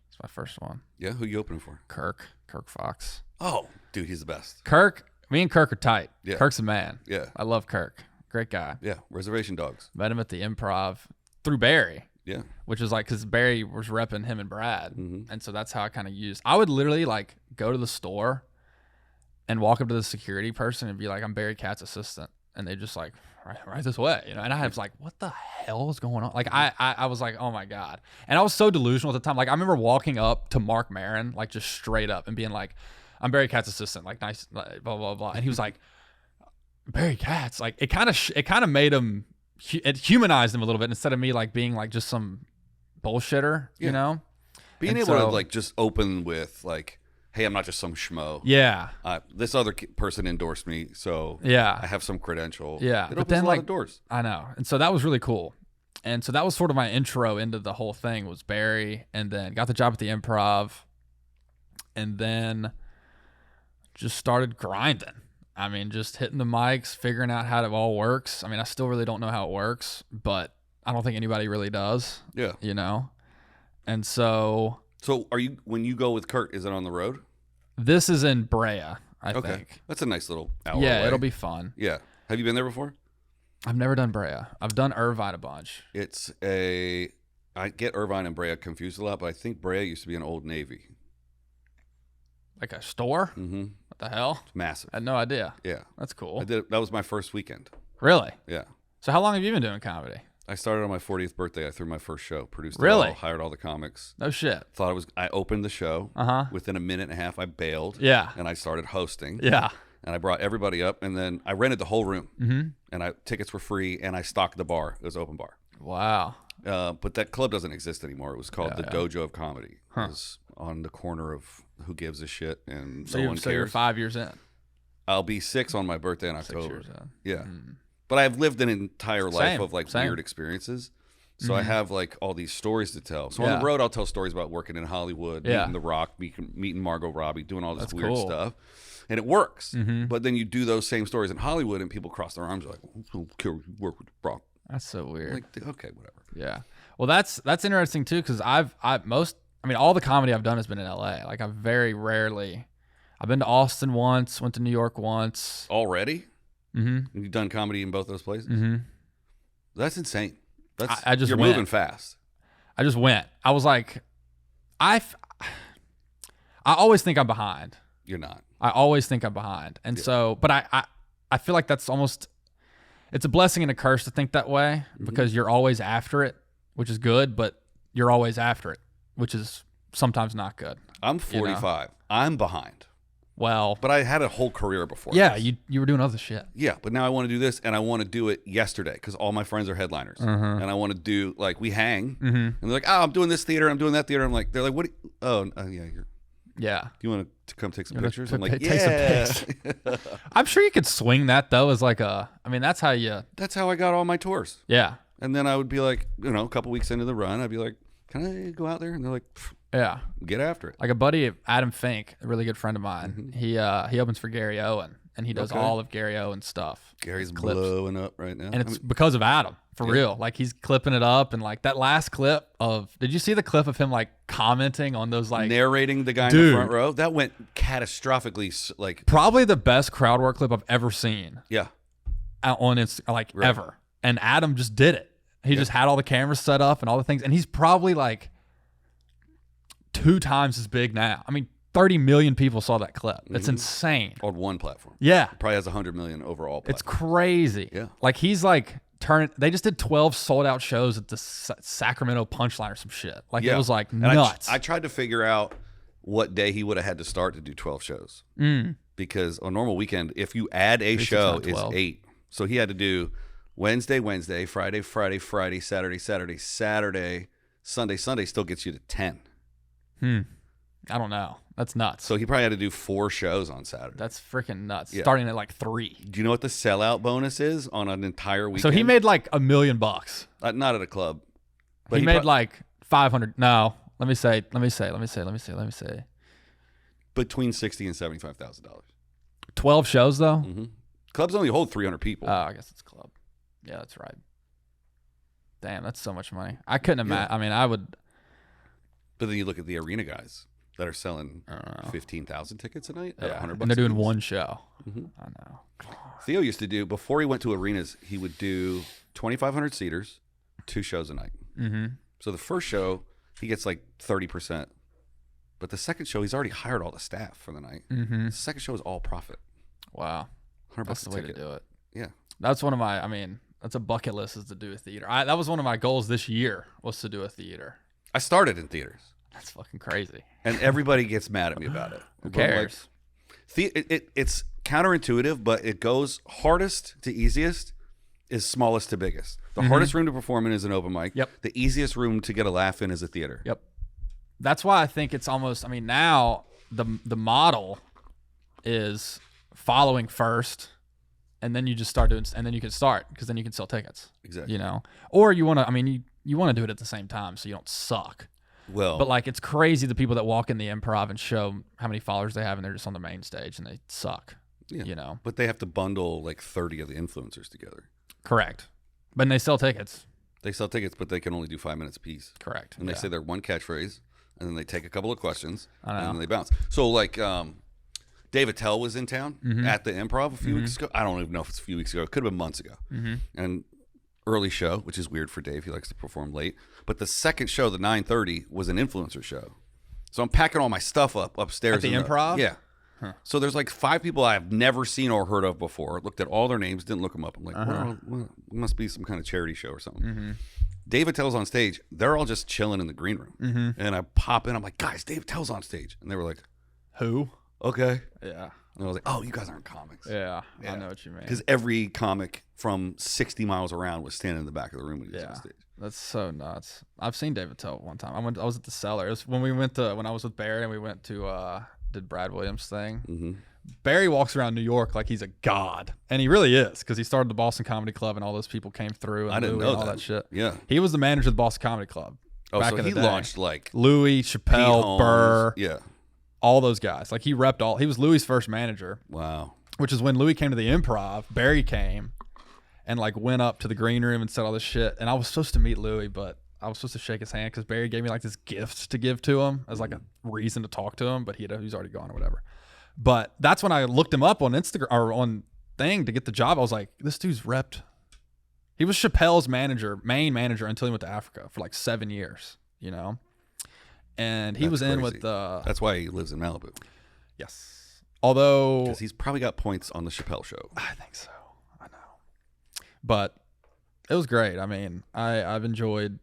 It's my first one. Yeah. Who you opening for? Kirk Fox. Oh, dude, he's the best. Me and Kirk are tight. Yeah. Kirk's a man. Yeah. I love Kirk. Great guy. Yeah. Reservation Dogs. Met him at the Improv through Barry. Yeah. Which is like, because Barry was repping him and Brad. And so that's how I kind of used. I would literally like go to the store and walk up to the security person and be like, I'm Barry Katz's assistant. And they just like, right this way, you know? And I was like, what the hell is going on? Like, I was like, oh my God. And I was so delusional at the time. Like, I remember walking up to Mark Maron, like just straight up and being like, I'm Barry Katz's assistant, like nice, blah, blah, blah. And he was like, Barry Katz. Like, it kind of made him, it humanized him a little bit instead of me like being like just some bullshitter, you know? Being able to like just open with like, hey, I'm not just some schmo. Yeah. This other person endorsed me, so yeah, I have some credential. Yeah. It opens a lot of doors. I know. And so that was really cool. And so that was sort of my intro into the whole thing was Barry, and then got the job at the Improv, and then just started grinding. I mean, just hitting the mics, figuring out how it all works. I mean, I still really don't know how it works, but I don't think anybody really does. Yeah. You know? And so... So when you go with Kurt, is it on the road? This is in Brea, I think. That's a nice little hour Yeah, away. it'll be fun. Yeah. Have you been there before? I've never done Brea. I've done Irvine a bunch. I get Irvine and Brea confused a lot, but I think Brea used to be an Old Navy. Like a store? Mm-hmm. What the hell? It's massive. I had no idea. Yeah. That's cool. That was my first weekend. Really? Yeah. So how long have you been doing comedy? I started on my 40th birthday. I threw my first show, produced Really? it all, hired all the comics. No shit. I opened the show. Within a minute and a half, I bailed. Yeah. And I started hosting. Yeah. And I brought everybody up, and then I rented the whole room. And tickets were free, and I stocked the bar. It was open bar. Wow. But that club doesn't exist anymore. It was called the Dojo of Comedy. It was on the corner of Who Gives a Shit and No One Cares. So you're 5 years in. I'll be 6 on my birthday in October. 6 years in. Yeah. But I've lived an entire life of like Same. weird experiences. So I have like all these stories to tell. So on the road, I'll tell stories about working in Hollywood, meeting The Rock, meeting Margot Robbie, doing all this weird stuff. And it works. But then you do those same stories in Hollywood and people cross their arms like, I don't care if you work with The Rock. That's so weird. Like, okay, whatever. Yeah. Well, that's interesting too, because all the comedy I've done has been in LA. Like I've been to Austin once, went to New York once. Already? You've done comedy in both those places? That's insane. You're moving fast. I just went. I was like, I always think I'm behind. You're not. I always think I'm behind. And so, but I feel like that's almost, it's a blessing and a curse to think that way because you're always after it, which is good, but you're always after it, which is sometimes not good. I'm 45. I'm behind. Well, but I had a whole career before. Yeah, this. you were doing other shit. Yeah, but now I want to do this, and I want to do it yesterday because all my friends are headliners, and I want to do like we hang, and they're like, "Oh, I'm doing this theater, I'm doing that theater." I'm like, they're like, "What? Yeah. Do you want to come take some pictures?" I'm like, take some pics. I'm sure you could swing that though as like a. I mean, that's how I got all my tours. Yeah. And then I would be like, a couple weeks into the run, I'd be like, "Can I go out there?" And they're like, "Yeah, get after it." Like a buddy, Adam Fink, a really good friend of mine. He opens for Gary Owen, and he does all of Gary Owen's stuff. Gary's blowing up right now, and it's because of Adam, for real. Like he's clipping it up, and like that last clip of. Did you see the clip of him like commenting on those like narrating the guy in the front row? That went catastrophically. Like probably the best crowd work clip I've ever seen. Yeah, on Instagram, ever. And Adam just did it. He just had all the cameras set up and all the things, and he's probably like 2 times as big now. I mean, 30 million people saw that clip. It's insane. On one platform. Yeah. It probably has 100 million overall platform. It's crazy. Yeah. Like he's like they just did 12 sold out shows at the Sacramento Punchline or some shit. Like it was like nuts. I tried to figure out what day he would have had to start to do 12 shows. Because on normal weekend, if you add a show, it's 8. So he had to do Wednesday, Friday, Saturday, Sunday still gets you to 10. I don't know. That's nuts. So he probably had to do 4 shows on Saturday. That's freaking nuts. Yeah. Starting at like 3. Do you know what the sellout bonus is on an entire weekend? So he made like $1 million. Not at a club. But he made like 500. No, let me say. Between $60,000 and $75,000. 12 shows though. Clubs only hold 300 people. Oh, I guess it's club. Yeah, that's right. Damn, that's so much money. I couldn't imagine. I mean, I would. But then you look at the arena guys that are selling 15,000 tickets a night at $100. And they're doing one show. I know. Theo used to do, before he went to arenas, he would do 2,500 seaters, 2 shows a night. So the first show, he gets like 30%. But the second show, he's already hired all the staff for the night. The second show is all profit. Wow. $100 That's the way to do it. Yeah. That's one of my, that's a bucket list, is to do a theater. That was one of my goals this year, was to do a theater. I started in theaters. That's fucking crazy. And everybody gets mad at me about it. Who cares? It's counterintuitive, but it goes hardest to easiest is smallest to biggest. The hardest room to perform in is an open mic. Yep. The easiest room to get a laugh in is a theater. Yep. That's why I think it's almost, now the model is following first, and then you just start doing, and then you can start, because then you can sell tickets. Exactly. Or you want to, you want to do it at the same time so you don't suck. Well, but like, it's crazy the people that walk in the Improv and show how many followers they have, and they're just on the main stage and they suck. Yeah. But they have to bundle like 30 of the influencers together. Correct. But they sell tickets. They sell tickets, but they can only do 5 minutes a piece. Correct. And they say their one catchphrase, and then they take a couple of questions, and then they bounce. So like Dave Attell was in town at the Improv a few weeks ago. I don't even know if it's a few weeks ago. It could have been months ago. And early show, which is weird for Dave. He likes to perform late. But the second show, the 9:30, was an influencer show. So I'm packing all my stuff upstairs. At the Improv? Yeah. Huh. So there's like 5 people I've never seen or heard of before. Looked at all their names, didn't look them up. I'm like, well, it must be some kind of charity show or something. Dave Attell's on stage. They're all just chilling in the green room. And I pop in. I'm like, guys, Dave Attell's on stage. And they were like, who? Okay. Yeah. And I was like, oh, you guys aren't comics. Yeah. I know what you mean. Because every comic from 60 miles around was standing in the back of the room when he was on stage. That's so nuts. I've seen Dave Attell one time. I was at the Cellar. It was when I was with Barry and we went to did Brad Williams thing. Barry walks around New York like he's a god, and he really is, because he started the Boston Comedy Club and all those people came through. And I didn't know all that shit. Yeah, he was the manager of the Boston Comedy Club. Oh, so he launched like Louis, Chappelle, Burr, yeah, all those guys. Like he repped all. He was Louis' first manager. Wow. Which is when Louis came to the Improv. Barry came and like went up to the green room and said all this shit. And I was supposed to meet Louis, but I was supposed to shake his hand because Barry gave me like this gift to give to him as like a reason to talk to him, but he's already gone or whatever. But that's when I looked him up on Instagram or on thing to get the job. I was like, this dude's repped. He was Chappelle's main manager until he went to Africa for like 7 years. you know. And he was in with the. That's why he lives in Malibu. Yes. Although. Because he's probably got points on the Chappelle Show. I think so. I know. But it was great. I mean, I've enjoyed.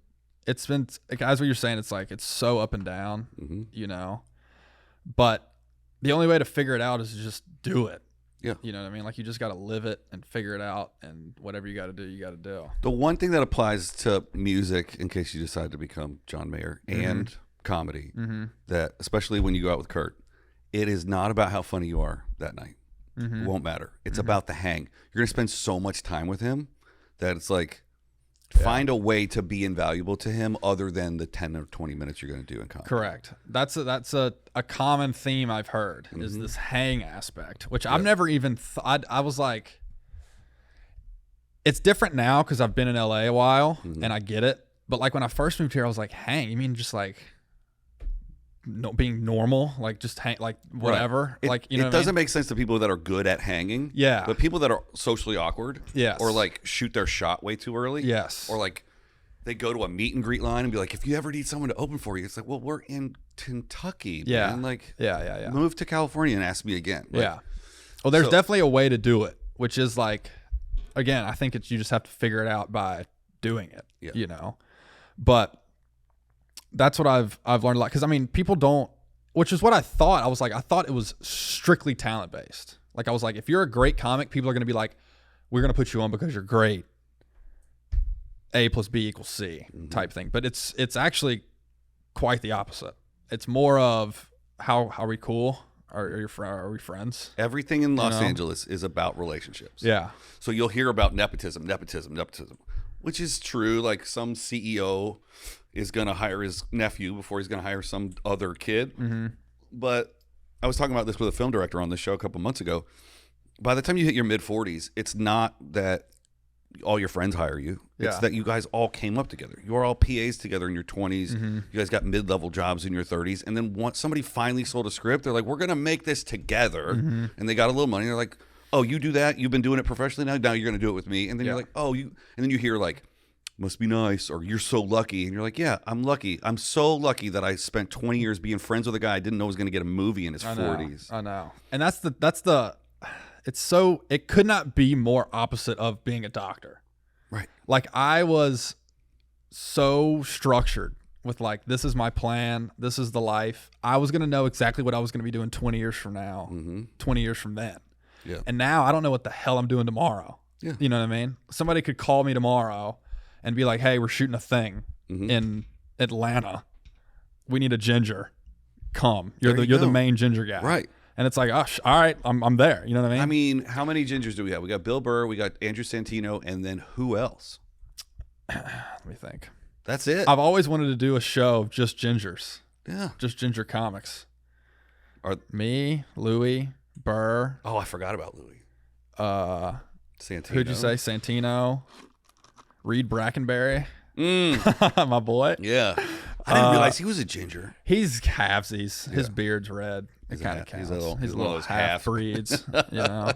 It's been, as what you're saying, it's like it's so up and down, you know. But the only way to figure it out is to just do it. Yeah. You know what I mean? Like, you just got to live it and figure it out, and whatever you got to do, you got to do. The one thing that applies to music, in case you decide to become John Mayer, and comedy, that especially when you go out with Kurt, it is not about how funny you are that night. It won't matter. It's about the hang. You're going to spend so much time with him that it's like, find a way to be invaluable to him other than the 10 or 20 minutes you're going to do in comedy. Correct. That's a common theme I've heard is this hang aspect, which I've never even thought. I was like, it's different now because I've been in LA a while and I get it. But like when I first moved here, I was like, hang? You mean just like being normal, like just hang, like whatever, like, you know, it doesn't make sense to people that are good at hanging. Yeah. But people that are socially awkward. Yes. Or like shoot their shot way too early. Yes. Or like they go to a meet and greet line and be like, if you ever need someone to open for you, it's like, well, we're in Kentucky. Yeah. Man. Like, yeah. Move to California and ask me again. Like, yeah. Well, there's definitely a way to do it, which is like, again, I think you just have to figure it out by doing it. Yeah. You know, but that's what I've learned a lot. Cause I mean, people don't, which is what I thought. I thought it was strictly talent based. Like I was like, if you're a great comic, people are going to be like, we're going to put you on because you're great. A plus B equals C type thing. But it's actually quite the opposite. It's more of how are we cool? Are we friends? Everything in Los Angeles is about relationships. Yeah. So you'll hear about nepotism, which is true. Like some CEO is going to hire his nephew before he's going to hire some other kid. But I was talking about this with a film director on this show a couple months ago. By the time you hit your mid-40s, it's not that all your friends hire you. It's that you guys all came up together. You are all PAs together in your 20s. You guys got mid-level jobs in your 30s. And then once somebody finally sold a script, they're like, we're going to make this together. And they got a little money. They're like, oh, you do that? You've been doing it professionally now? Now you're going to do it with me. And then you're like, oh, you. And then you hear like, must be nice, or you're so lucky. And you're like, yeah, I'm lucky. I'm so lucky that I spent 20 years being friends with a guy I didn't know was going to get a movie in his 40s. I know. And it could not be more opposite of being a doctor. Right. Like I was so structured with like, this is my plan. This is the life. I was going to know exactly what I was going to be doing 20 years from now, 20 years from then. Yeah. And now I don't know what the hell I'm doing tomorrow. Yeah. You know what I mean? Somebody could call me tomorrow and be like, hey, we're shooting a thing in Atlanta. We need a ginger. Come. You're the main ginger guy. Right. And it's like, oh, all right, I'm there. You know what I mean? I mean, how many gingers do we have? We got Bill Burr, we got Andrew Santino, and then who else? Let me think. That's it. I've always wanted to do a show of just gingers. Yeah. Just ginger comics. Me, Louie, Burr. Oh, I forgot about Louie. Santino. Who'd you say? Santino. Reed Brackenberry. My boy. Yeah. I didn't realize he was a ginger. He's halvesies. His beard's red. It kind of counts. He's a little half breeds, you know.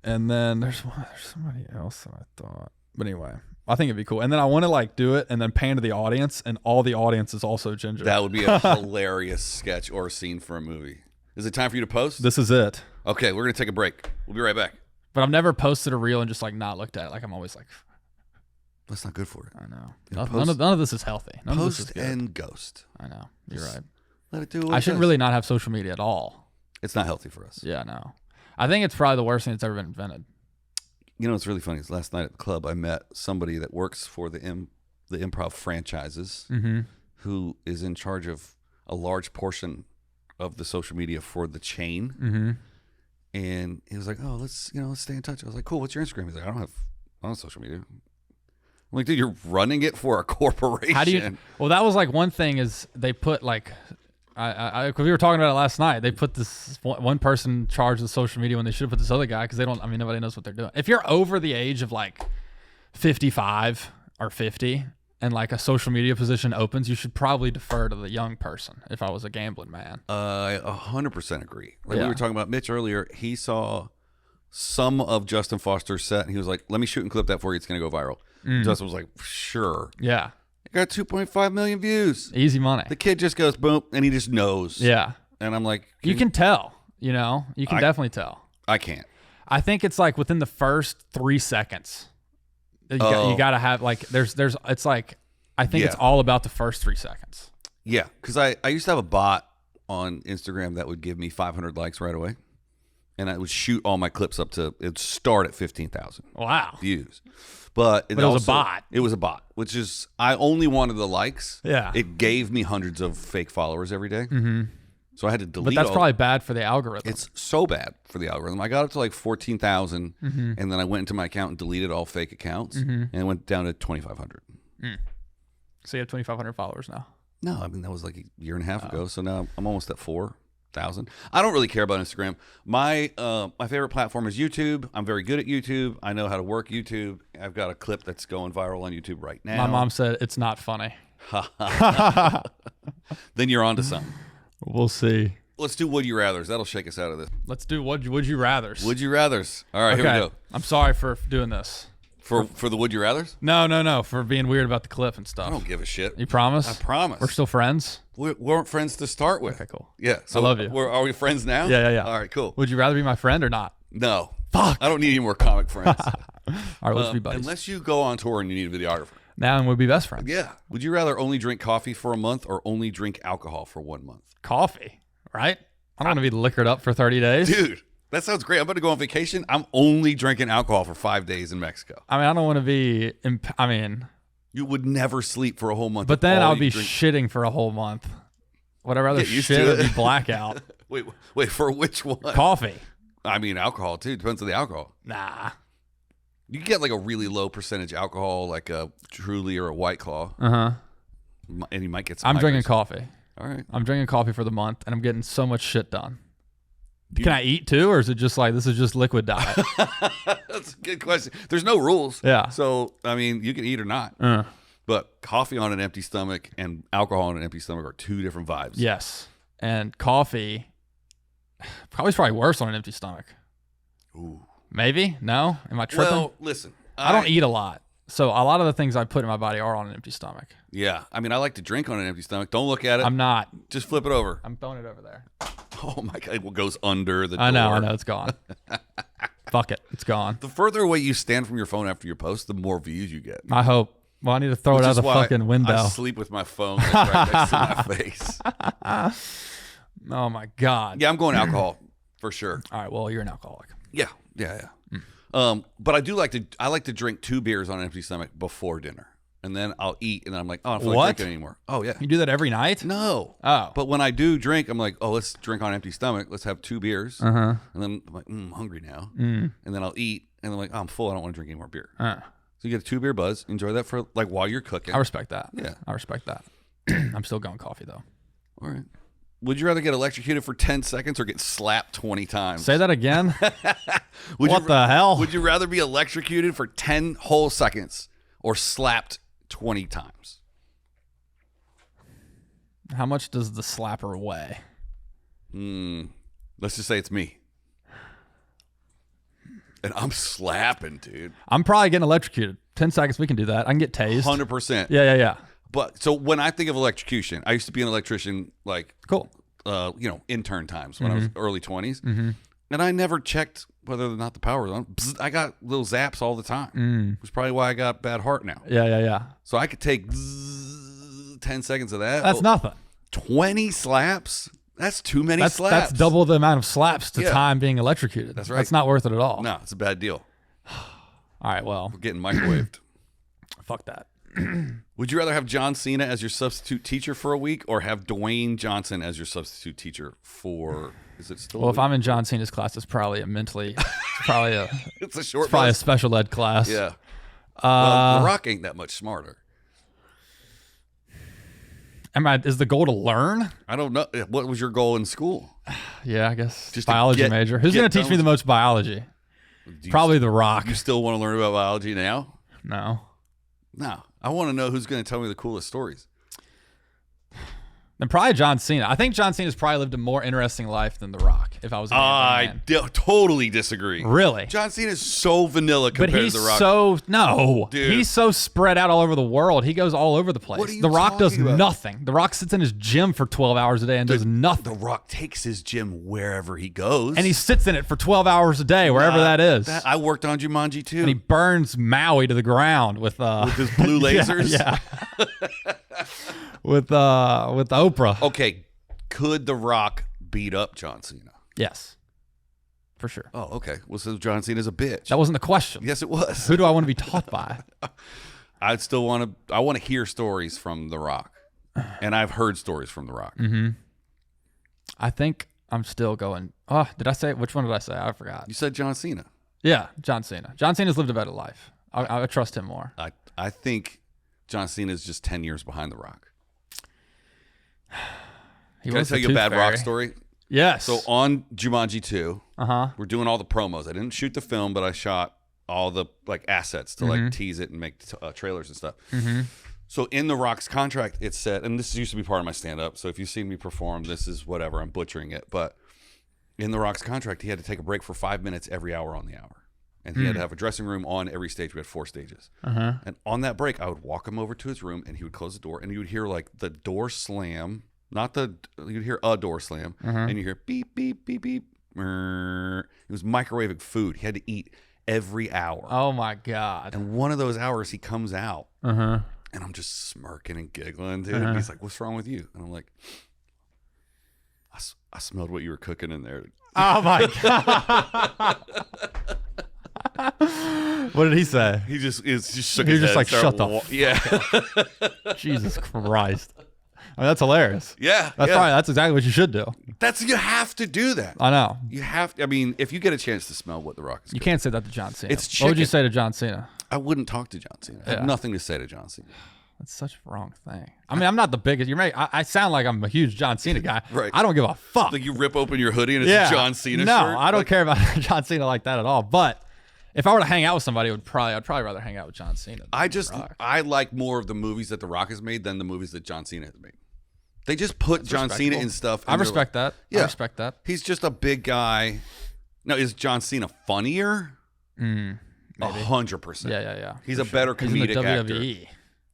And then there's somebody else that I thought. But anyway, I think it'd be cool. And then I want to like do it and then pan to the audience, and all the audience is also ginger. That would be a hilarious sketch or a scene for a movie. Is it time for you to post? This is it. Okay, we're gonna take a break. We'll be right back. But I've never posted a reel and just like not looked at it. Like I'm always like, that's not good for it. I know. Yeah, none of this is healthy. None of this is good. And ghost. I know. You're right. Let it do what I shouldn't really not have social media at all. It's not healthy for us. Yeah, no. I think it's probably the worst thing that's ever been invented. You know what's really funny is last night at the club I met somebody that works for the improv franchises who is in charge of a large portion of the social media for the chain. And he was like, oh, let's stay in touch. I was like, cool, what's your Instagram? He's like, I don't have social media. I'm like, dude, you're running it for a corporation. How do you? Well, that was like one thing is they put like, cause we were talking about it last night. They put this one person in charge of the social media when they should have put this other guy because nobody knows what they're doing. If you're over the age of like 55 or 50 and like a social media position opens, you should probably defer to the young person. If I was a gambling man, I 100% agree. Like we were talking about Mitch earlier. He saw some of Justin Foster's set and he was like, let me shoot and clip that for you. It's going to go viral. Justin was like, sure. Yeah. I got 2.5 million views. Easy money. The kid just goes boom, and he just knows. Yeah. And I'm like, you can tell. You know, you can definitely tell. I can't. I think it's like within the first 3 seconds. You got to have like it's like I think it's all about the first 3 seconds. Yeah, because I used to have a bot on Instagram that would give me 500 likes right away, and I would shoot all my clips up to it'd start at 15,000 views. But it was a bot. It was a bot, which is I only wanted the likes. Yeah, it gave me hundreds of fake followers every day. Mm-hmm. So I had to delete. But that's probably bad for the algorithm. It's so bad for the algorithm. I got up to like 14,000, and then I went into my account and deleted all fake accounts, and it went down to 2,500. So you have 2,500 followers now. No, I mean that was like a year and a half ago. So now I'm almost at 4,000. I don't really care about Instagram. My favorite platform is YouTube. I'm very good at YouTube. I know how to work YouTube. I've got a clip that's going viral on YouTube right now. My mom said it's not funny. Then you're on to something. We'll see. Let's do Would You Rathers. That'll shake us out of this. Let's do Would You Rathers. Would You Rathers. All right, here we go. I'm sorry for doing this. For the Would You Rathers? No. For being weird about the clip and stuff. I don't give a shit. You promise? I promise. We're still friends? We weren't friends to start with. Okay, cool. Yeah. So I love you. Are we friends now? Yeah. All right, cool. Would you rather be my friend or not? No. Fuck. I don't need any more comic friends. All right, let's be buddies. Unless you go on tour and you need a videographer. Now and we'll be best friends. Yeah. Would you rather only drink coffee for a month or only drink alcohol for 1 month? Coffee, right? I don't want to be liquored up for 30 days. Dude, that sounds great. I'm about to go on vacation. I'm only drinking alcohol for 5 days in Mexico. I mean, I don't want to be, you would never sleep for a whole month. But then I'll be shitting for a whole month. Would I rather shit or be blackout? Wait, for which one? Coffee. I mean, alcohol too. Depends on the alcohol. Nah. You get like a really low percentage alcohol, like a Truly or a White Claw. And you might get some. I'm drinking coffee. All right. I'm drinking coffee for the month, and I'm getting so much shit done. Can I eat too, or is it just like this is just liquid diet? That's a good question. There's no rules. Yeah. So I mean, you can eat or not. But coffee on an empty stomach and alcohol on an empty stomach are two different vibes. Yes. And coffee probably worse on an empty stomach. Ooh. Maybe? No? Am I tripping? Well, listen. I don't eat a lot. So a lot of the things I put in my body are on an empty stomach. Yeah. I mean, I like to drink on an empty stomach. Don't look at it. I'm not. Just flip it over. I'm throwing it over there. Oh, my God. It goes under the door. I know. It's gone. Fuck it. It's gone. The further away you stand from your phone after your post, the more views you get. I hope. Well, I need to throw it out the fucking window. I sleep with my phone right next to my face. Oh, my God. Yeah, I'm going alcohol for sure. All right. Well, you're an alcoholic. Yeah. But I like to drink 2 beers on an empty stomach before dinner. And then I'll eat, and then I'm like, oh, I don't feel like drinking anymore. Oh, yeah. You do that every night? No. Oh. But when I do drink, I'm like, oh, let's drink on an empty stomach. Let's have 2 beers. And then I'm like, I'm hungry now. And then I'll eat, and I'm like, oh, I'm full. I don't want to drink any more beer. So you get a 2-beer buzz. Enjoy that for like while you're cooking. I respect that. Yeah. I respect that. I'm still going coffee, though. All right. Would you rather get electrocuted for 10 seconds or get slapped 20 times? Say that again. What the hell? Would you rather be electrocuted for 10 whole seconds or slapped 20 times? How much does the slapper weigh? Let's just say it's me. And I'm slapping, dude. I'm probably getting electrocuted. 10 seconds, we can do that. I can get tased. 100%. Yeah. But so when I think of electrocution, I used to be an electrician, like, cool. Intern times when I was early 20s. And I never checked whether or not the power was on. Bzz, I got little zaps all the time. Which is probably why I got bad heart now. Yeah. So I could take 10 seconds of that. That's nothing. 20 slaps? That's too many slaps. That's double the amount of slaps to time being electrocuted. That's right. That's not worth it at all. No, it's a bad deal. All right, well. We're getting microwaved. Fuck that. Would you rather have John Cena as your substitute teacher for a week or have Dwayne Johnson as your substitute teacher for, is it still? Well, if I'm in John Cena's class, it's probably it's a short a special ed class. Yeah. Well, The Rock ain't that much smarter. Is the goal to learn? I don't know. What was your goal in school? Yeah, I guess Just biology major. Who's going to teach me the most biology? Probably The Rock. You still want to learn about biology now? No. I want to know who's going to tell me the coolest stories. Then probably John Cena. I think John Cena's probably lived a more interesting life than The Rock, if I was a man. Totally disagree. Really? John Cena is so vanilla compared to The Rock. Dude. He's so spread out all over the world. He goes all over the place. What are you The Rock does talking about? nothing. The Rock sits in his gym for 12 hours a day and does nothing. The Rock takes his gym wherever he goes. And he sits in it for 12 hours a day, wherever that is. I worked on Jumanji too. And he burns Maui to the ground with his blue lasers. Yeah. with Oprah. Okay, could The Rock beat up John Cena? Yes, for sure. Oh, okay. Well, so John Cena's a bitch. That wasn't the question. Yes, it was. Who do I want to be taught by? I want to hear stories from The Rock, and I've heard stories from The Rock. Mm-hmm. I think I'm still going. Oh, did I say which one did I say? I forgot. You said John Cena. Yeah, John Cena. John Cena's lived a better life. I trust him more. I think John Cena is just 10 years behind The Rock. Can I tell you a bad Rock story? Yes. So on Jumanji 2, Uh-huh. we're doing all the promos. I didn't shoot the film, but I shot all the like assets to like tease it and make trailers and stuff. Mm-hmm. So in The Rock's contract, it said, and this used to be part of my stand-up, so if you've seen me perform, this is whatever, I'm butchering it, but in The Rock's contract, he had to take a break for 5 minutes every hour on the hour. And he had to have a dressing room on every stage. We had 4 stages. Uh-huh. And on that break, I would walk him over to his room, and he would close the door, and you would hear like the door slam, you'd hear a door slam, and you hear beep, beep, beep, beep. It was microwaving food. He had to eat every hour. Oh, my God. And one of those hours, he comes out, Uh-huh. and I'm just smirking and giggling, dude. And he's like, "What's wrong with you?" And I'm like, I smelled what you were cooking in there. Oh, my God. What did he say? He just shook He his was just head. like, started shut Yeah. Jesus Christ. I mean, that's hilarious. Yeah. That's exactly what you should do. You have to do that. I know. You have to, I mean, if you get a chance to smell what The Rock is You cooking, can't say that to John Cena. It's What would you chicken. say to John Cena? I wouldn't talk to John Cena. I have Yeah. nothing to say to John Cena. That's such a wrong thing. I mean, I'm not the biggest. I sound like I'm a huge John Cena guy. Right. I don't give a fuck. Like you rip open your hoodie and it's a John Cena no, shirt. I don't care about John Cena like that at all. But if I were to hang out with somebody, I'd probably rather hang out with John Cena. I like more of the movies that The Rock has made than the movies that John Cena has made. They just put John Cena in stuff. I respect that. Yeah. I respect that. He's just a big guy. Now, is John Cena funnier? Maybe. 100%. Yeah. He's a better He's in the comedic actor. WWE.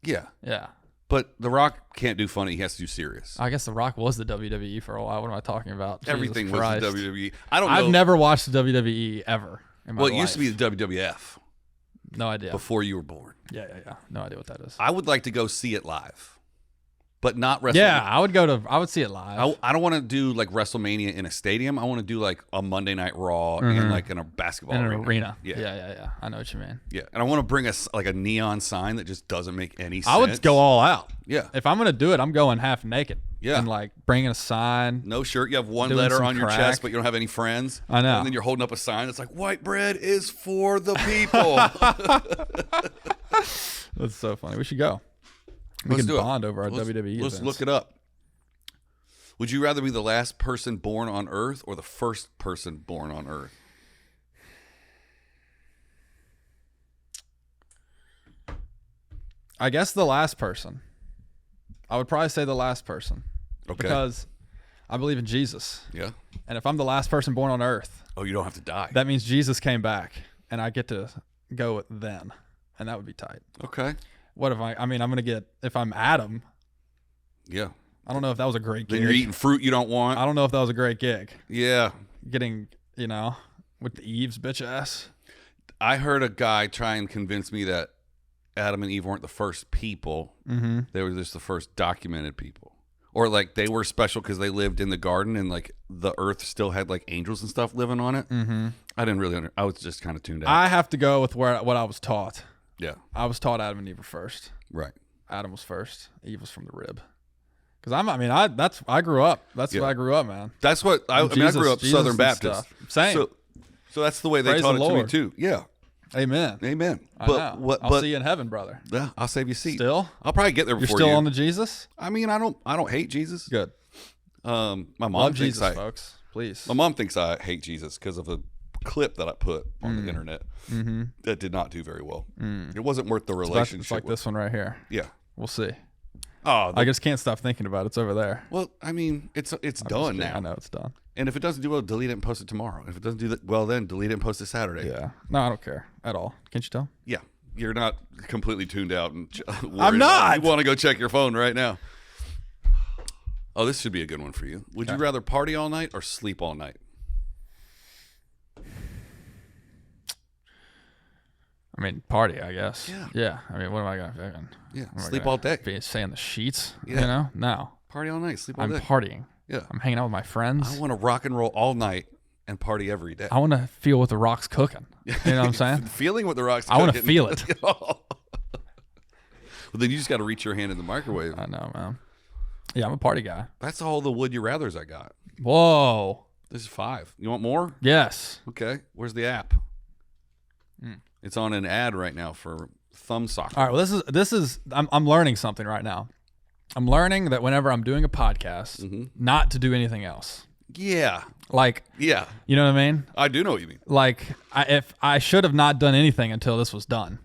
Yeah. Yeah. But The Rock can't do funny. He has to do serious. I guess The Rock was the WWE for a while. What am I talking about? Everything Jesus was Christ. the WWE. I don't know. I've never watched the WWE ever in my Well, it life. used to be the WWF No idea. before you were born. Yeah. No idea what that is. I would like to go see it live, but not WrestleMania. Yeah, I would see it live. I don't want to do like WrestleMania in a stadium. I want to do like a Monday Night Raw and like in a basketball in an arena. arena. Yeah. Yeah. I know what you mean. Yeah, and I want to bring us like a neon sign that just doesn't make any sense. I would go all out. Yeah. If I'm gonna do it, I'm going half naked. Yeah. And like bringing a sign. No shirt. You have one Doing letter some on your crack. chest, but you don't have any friends. I know. And then you're holding up a sign that's like, "White bread is for the people." That's so funny. We should go. We Let's can do bond it. over our WWE Let's events. look it up. Would you rather be the last person born on Earth or the first person born on Earth? I guess the last person. I would probably say the last person. Okay. Because I believe in Jesus. Yeah. And if I'm the last person born on earth, Oh, you don't have to die. that means Jesus came back and I get to go then. And that would be tight. Okay. What if I'm going to get, if I'm Adam, Yeah. I don't know if that was a great Then gig. you're eating fruit you don't want. I don't know if that was a great gig. Yeah. Getting, with the Eve's bitch ass. I heard a guy try and convince me that Adam and Eve weren't the first people. Mm-hmm. They were just the first documented people. Or like they were special because they lived in the garden and like the earth still had like angels and stuff living on it. Mm-hmm. I didn't really I was just kind of tuned out. I have to go with what I was taught. Yeah. I was taught Adam and Eve were first. Right. Adam was first. Eve was from the rib. Because I grew up. That's Yeah. what I grew up, man. That's what I grew up Jesus Southern and Baptist. stuff. Same. So that's the way they Praise taught the it to me Lord. too. Yeah. Amen. Amen. I know. I'll see you in heaven, brother. Yeah, I'll save you a seat. Still? I'll probably get there You're before still you. on the Jesus? I mean, I don't hate Jesus. Good. My mom Love thinks Jesus, folks. Please. My mom thinks I hate Jesus because of a clip that I put on the internet that did not do very well. It wasn't worth the relationship. It's like with. this one right here. Yeah. We'll see. Oh, I just can't stop thinking about it. It's over there. Well, I mean, it's done now. I know it's done. And if it doesn't do well, delete it and post it tomorrow. If it doesn't do that well, then delete it and post it Saturday. Yeah. No, I don't care at all. Can't you tell? Yeah. You're not completely tuned out and I'm not. You want to go check your phone right now. Oh, this should be a good one for you. Would you rather party all night or sleep all night? I mean, party, I guess. Yeah. Yeah. I mean, what am I going to fucking... Yeah. Sleep all day. Be stay in the sheets? Yeah. You know? No. Party all night. Sleep all I'm day. partying. Yeah. I'm hanging out with my friends. I want to rock and roll all night and party every day. I want to feel what the rock's cooking. You know what I'm saying? Feeling what the rock's I cooking. want to feel it. Well, then you just got to reach your hand in the microwave. I know, man. Yeah, I'm a party guy. That's all the would you rathers I got. Whoa. This is 5. You want more? Yes. Okay. Where's the app? It's on an ad right now for thumb soccer. All right. Well, this is. I'm learning something right now. I'm learning that whenever I'm doing a podcast, not to do anything else. Yeah. Like. Yeah. You know what I mean? I do know what you mean. Like, if I should have not done anything until this was done.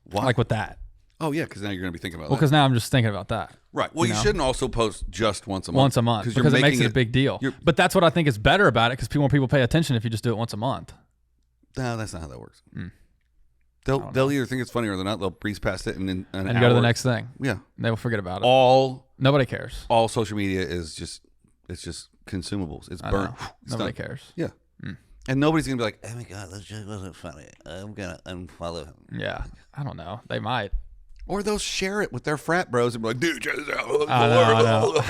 Why? Like with that. Oh yeah, because now you're going to be thinking about Well, that. because now I'm just thinking about that. Right. Well, you know? shouldn't also post just once a month. Once a month because it makes it a big deal. But that's what I think is better about it because more people pay attention if you just do it once a month. No, that's not how that works. They'll either think it's funny or they're not. They'll breeze past it and then and go to the next thing. Yeah, they will forget about it. Nobody cares. All social media is just consumables. It's burnt. Nobody cares. Yeah, and nobody's gonna be like, oh my god, that joke wasn't funny. I'm gonna unfollow him. Yeah, I don't know. They might. Or they'll share it with their frat bros and be like, dude, check this out. I know.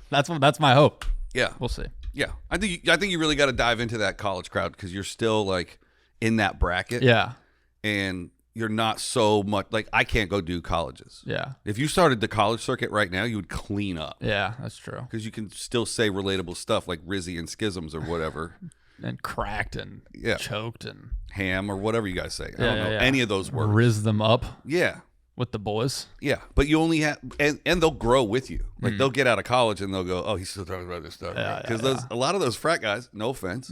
That's my hope. Yeah, we'll see. Yeah, I think you really got to dive into that college crowd because you're still like in that bracket. Yeah. And you're not so much like I can't go do colleges. Yeah. If you started the college circuit right now, you would clean up. Yeah, that's true. Because you can still say relatable stuff like Rizzy and Schisms or whatever. And cracked and choked and ham or whatever you guys say. I don't know any of those words. Riz them up. Yeah. With the boys. Yeah. But you only have and they'll grow with you. Like they'll get out of college and they'll go, oh, he's still talking about this stuff. Because a lot of those frat guys, no offense,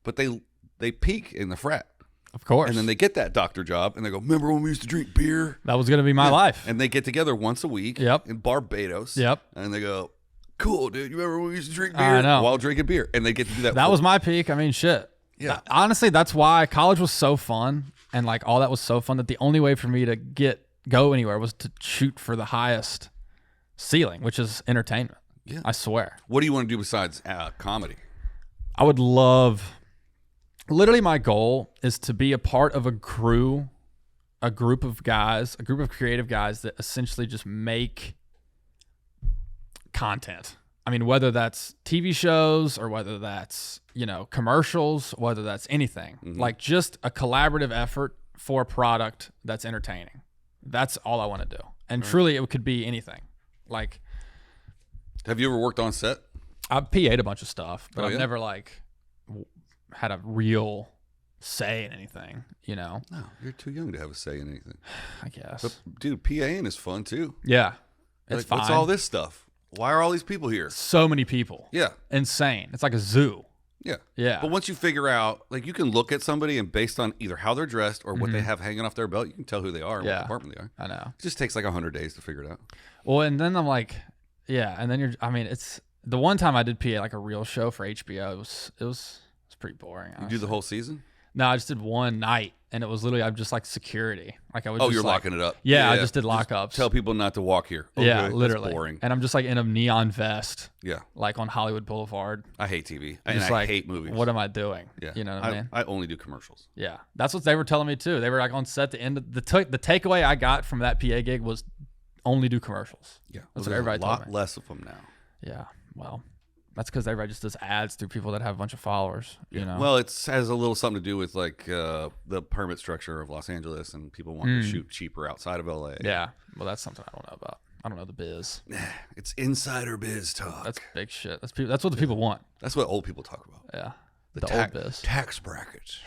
but they peak in the frat. Of course. And then they get that doctor job and they go, remember when we used to drink beer? That was going to be my life. And they get together once a week in Barbados. Yep. And they go, cool, dude. You remember when we used to drink beer? While drinking beer. And they get to do that. That was my peak. I mean, shit. Yeah. Honestly, that's why college was so fun. And like all that was so fun that the only way for me to go anywhere was to shoot for the highest ceiling, which is entertainment. Yeah. I swear. What do you want to do besides comedy? I would love... Literally, my goal is to be a part of a group of guys, a group of creative guys that essentially just make content. I mean, whether that's TV shows or whether that's, commercials, whether that's anything. Like just a collaborative effort for a product that's entertaining. That's all I want to do. And truly, it could be anything. Like, have you ever worked on set? I've PA'd a bunch of stuff, but I've never had a real say in anything, No, you're too young to have a say in anything. I guess. But, dude, PAing is fun too. Yeah. It's fine. What's all this stuff? Why are all these people here? So many people. Yeah. Insane. It's like a zoo. Yeah. Yeah. But once you figure out, you can look at somebody and based on either how they're dressed or what they have hanging off their belt, you can tell who they are and what department they are. I know. It just takes 100 days to figure it out. Well, and then I'm like, and then it's the one time I did PA a real show for HBO, it was pretty boring. You do the whole season? No, I just did one night, and it was literally I'm just security. You're locking it up. Yeah, I just did lockups. Tell people not to walk here. Okay, yeah, literally. That's boring. And I'm just in a neon vest. Yeah. On Hollywood Boulevard. I hate TV. I hate movies. What am I doing? Yeah. You know what I mean? I only do commercials. Yeah. That's what they were telling me too. They were on set the end of the takeaway I got from that PA gig was only do commercials. Yeah. That's what everybody told me. A lot less of them now. Yeah. Well, that's because everybody just does ads through people that have a bunch of followers. You know. Well, it has a little something to do with the permit structure of Los Angeles and people wanting to shoot cheaper outside of LA. Yeah. Well, that's something I don't know about. I don't know the biz. It's insider biz talk. That's big shit. That's what the people want. That's what old people talk about. Yeah. The old biz. Tax brackets.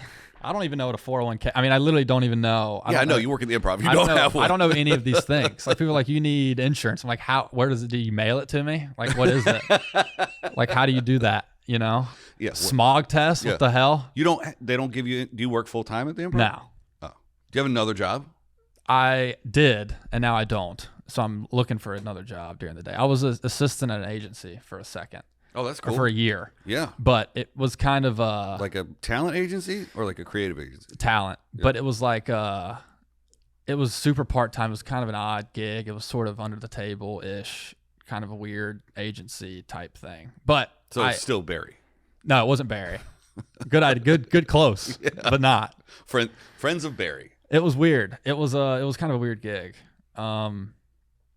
I don't even know what a 401k. I mean, I literally don't even know. I know you work in the Improv. You don't have one. I don't know any of these things. People are like, you need insurance. I'm like, how? Where does it? Do you mail it to me? What is it? How do you do that? Yeah. Smog test. Yeah. What the hell? They don't give you. Do you work full time at the Improv? No. Oh. Do you have another job? I did, and now I don't. so I'm looking for another job during the day. I was an assistant at an agency for a second. Oh, that's Or cool. for a year. Yeah. But it was kind of like a talent agency or like a creative agency? Talent. Yeah. But it was like it was super part-time. It was kind of an odd gig. It was sort of under the table-ish, kind of a weird agency type thing. But so it's still Barry. No, it wasn't Barry. Good close, yeah. But not. Friends of Barry. It was weird. It was kind of a weird gig.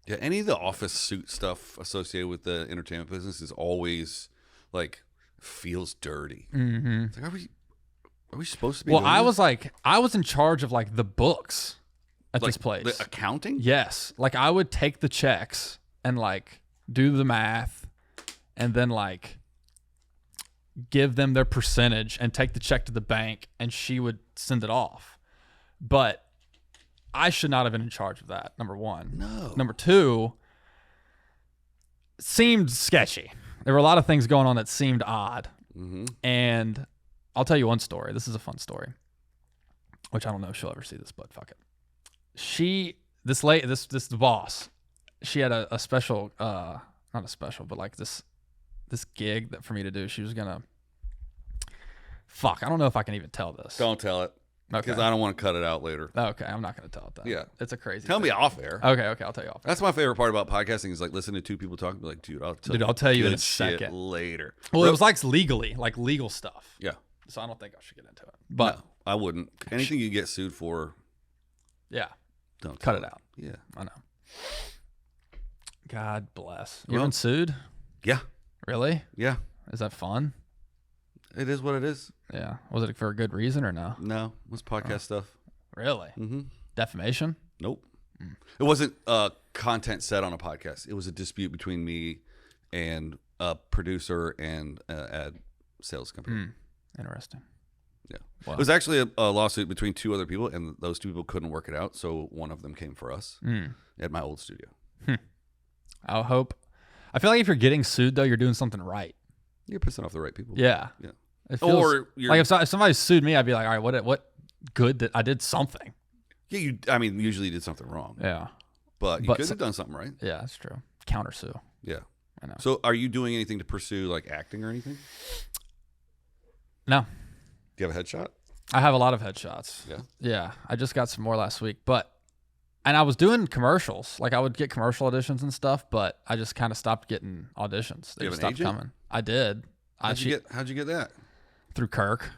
Yeah, any of the office suit stuff associated with the entertainment business is always like feels dirty. Mm-hmm. It's like, are we supposed to be? Well, I was in charge of like the books at this place. The accounting? Yes. Like I would take the checks and like do the math and then like give them their percentage and take the check to the bank and she would send it off. But I should not have been in charge of that, number one. No. Number two, it seemed sketchy. There were a lot of things going on that seemed odd. Mm-hmm. And I'll tell you one story. This is a fun story, which I don't know if she'll ever see this, but fuck it. This boss, she had a special, not a special, but like this gig that for me to do. She was gonna, I don't know if I can even tell this. Don't tell it. Okay. Because I don't want to cut it out later. Okay, I'm not going to tell it then. Yeah. It's a crazy Tell thing. me off air. Okay, I'll tell you off air. That's my favorite part about podcasting is like listening to two people talk and be like, dude, I'll tell you in a second. Later. Well, it was like legal stuff. Yeah. So I don't think I should get into it. But no, I wouldn't. Anything you get sued for. Yeah. Don't cut it out. Yeah. I know. God bless. You been sued? Yeah. Really? Yeah. Is that fun? It is what it is. Yeah. Was it for a good reason or no? No. It was podcast stuff. Really? Mm-hmm. Defamation? Nope. It wasn't content said on a podcast. It was a dispute between me and a producer and ad sales company. Interesting. Yeah. Wow. It was actually a lawsuit between two other people, and those two people couldn't work it out, so one of them came for us at my old studio. I hope. I feel like if you're getting sued, though, you're doing something right. You're pissing off the right people. Yeah. Yeah. It feels, or like if somebody sued me, I'd be like, all right, what good that I did something. Yeah, usually you did something wrong. Yeah. But you could have done something right. Yeah, that's true. Countersue. Yeah. I know. So are you doing anything to pursue like acting or anything? No. Do you have a headshot? I have a lot of headshots. Yeah. Yeah. I just got some more last week, and I was doing commercials. Like I would get commercial auditions and stuff, but I just kind of stopped getting auditions. They just stopped coming. I did. How'd you get that? Through Kirk.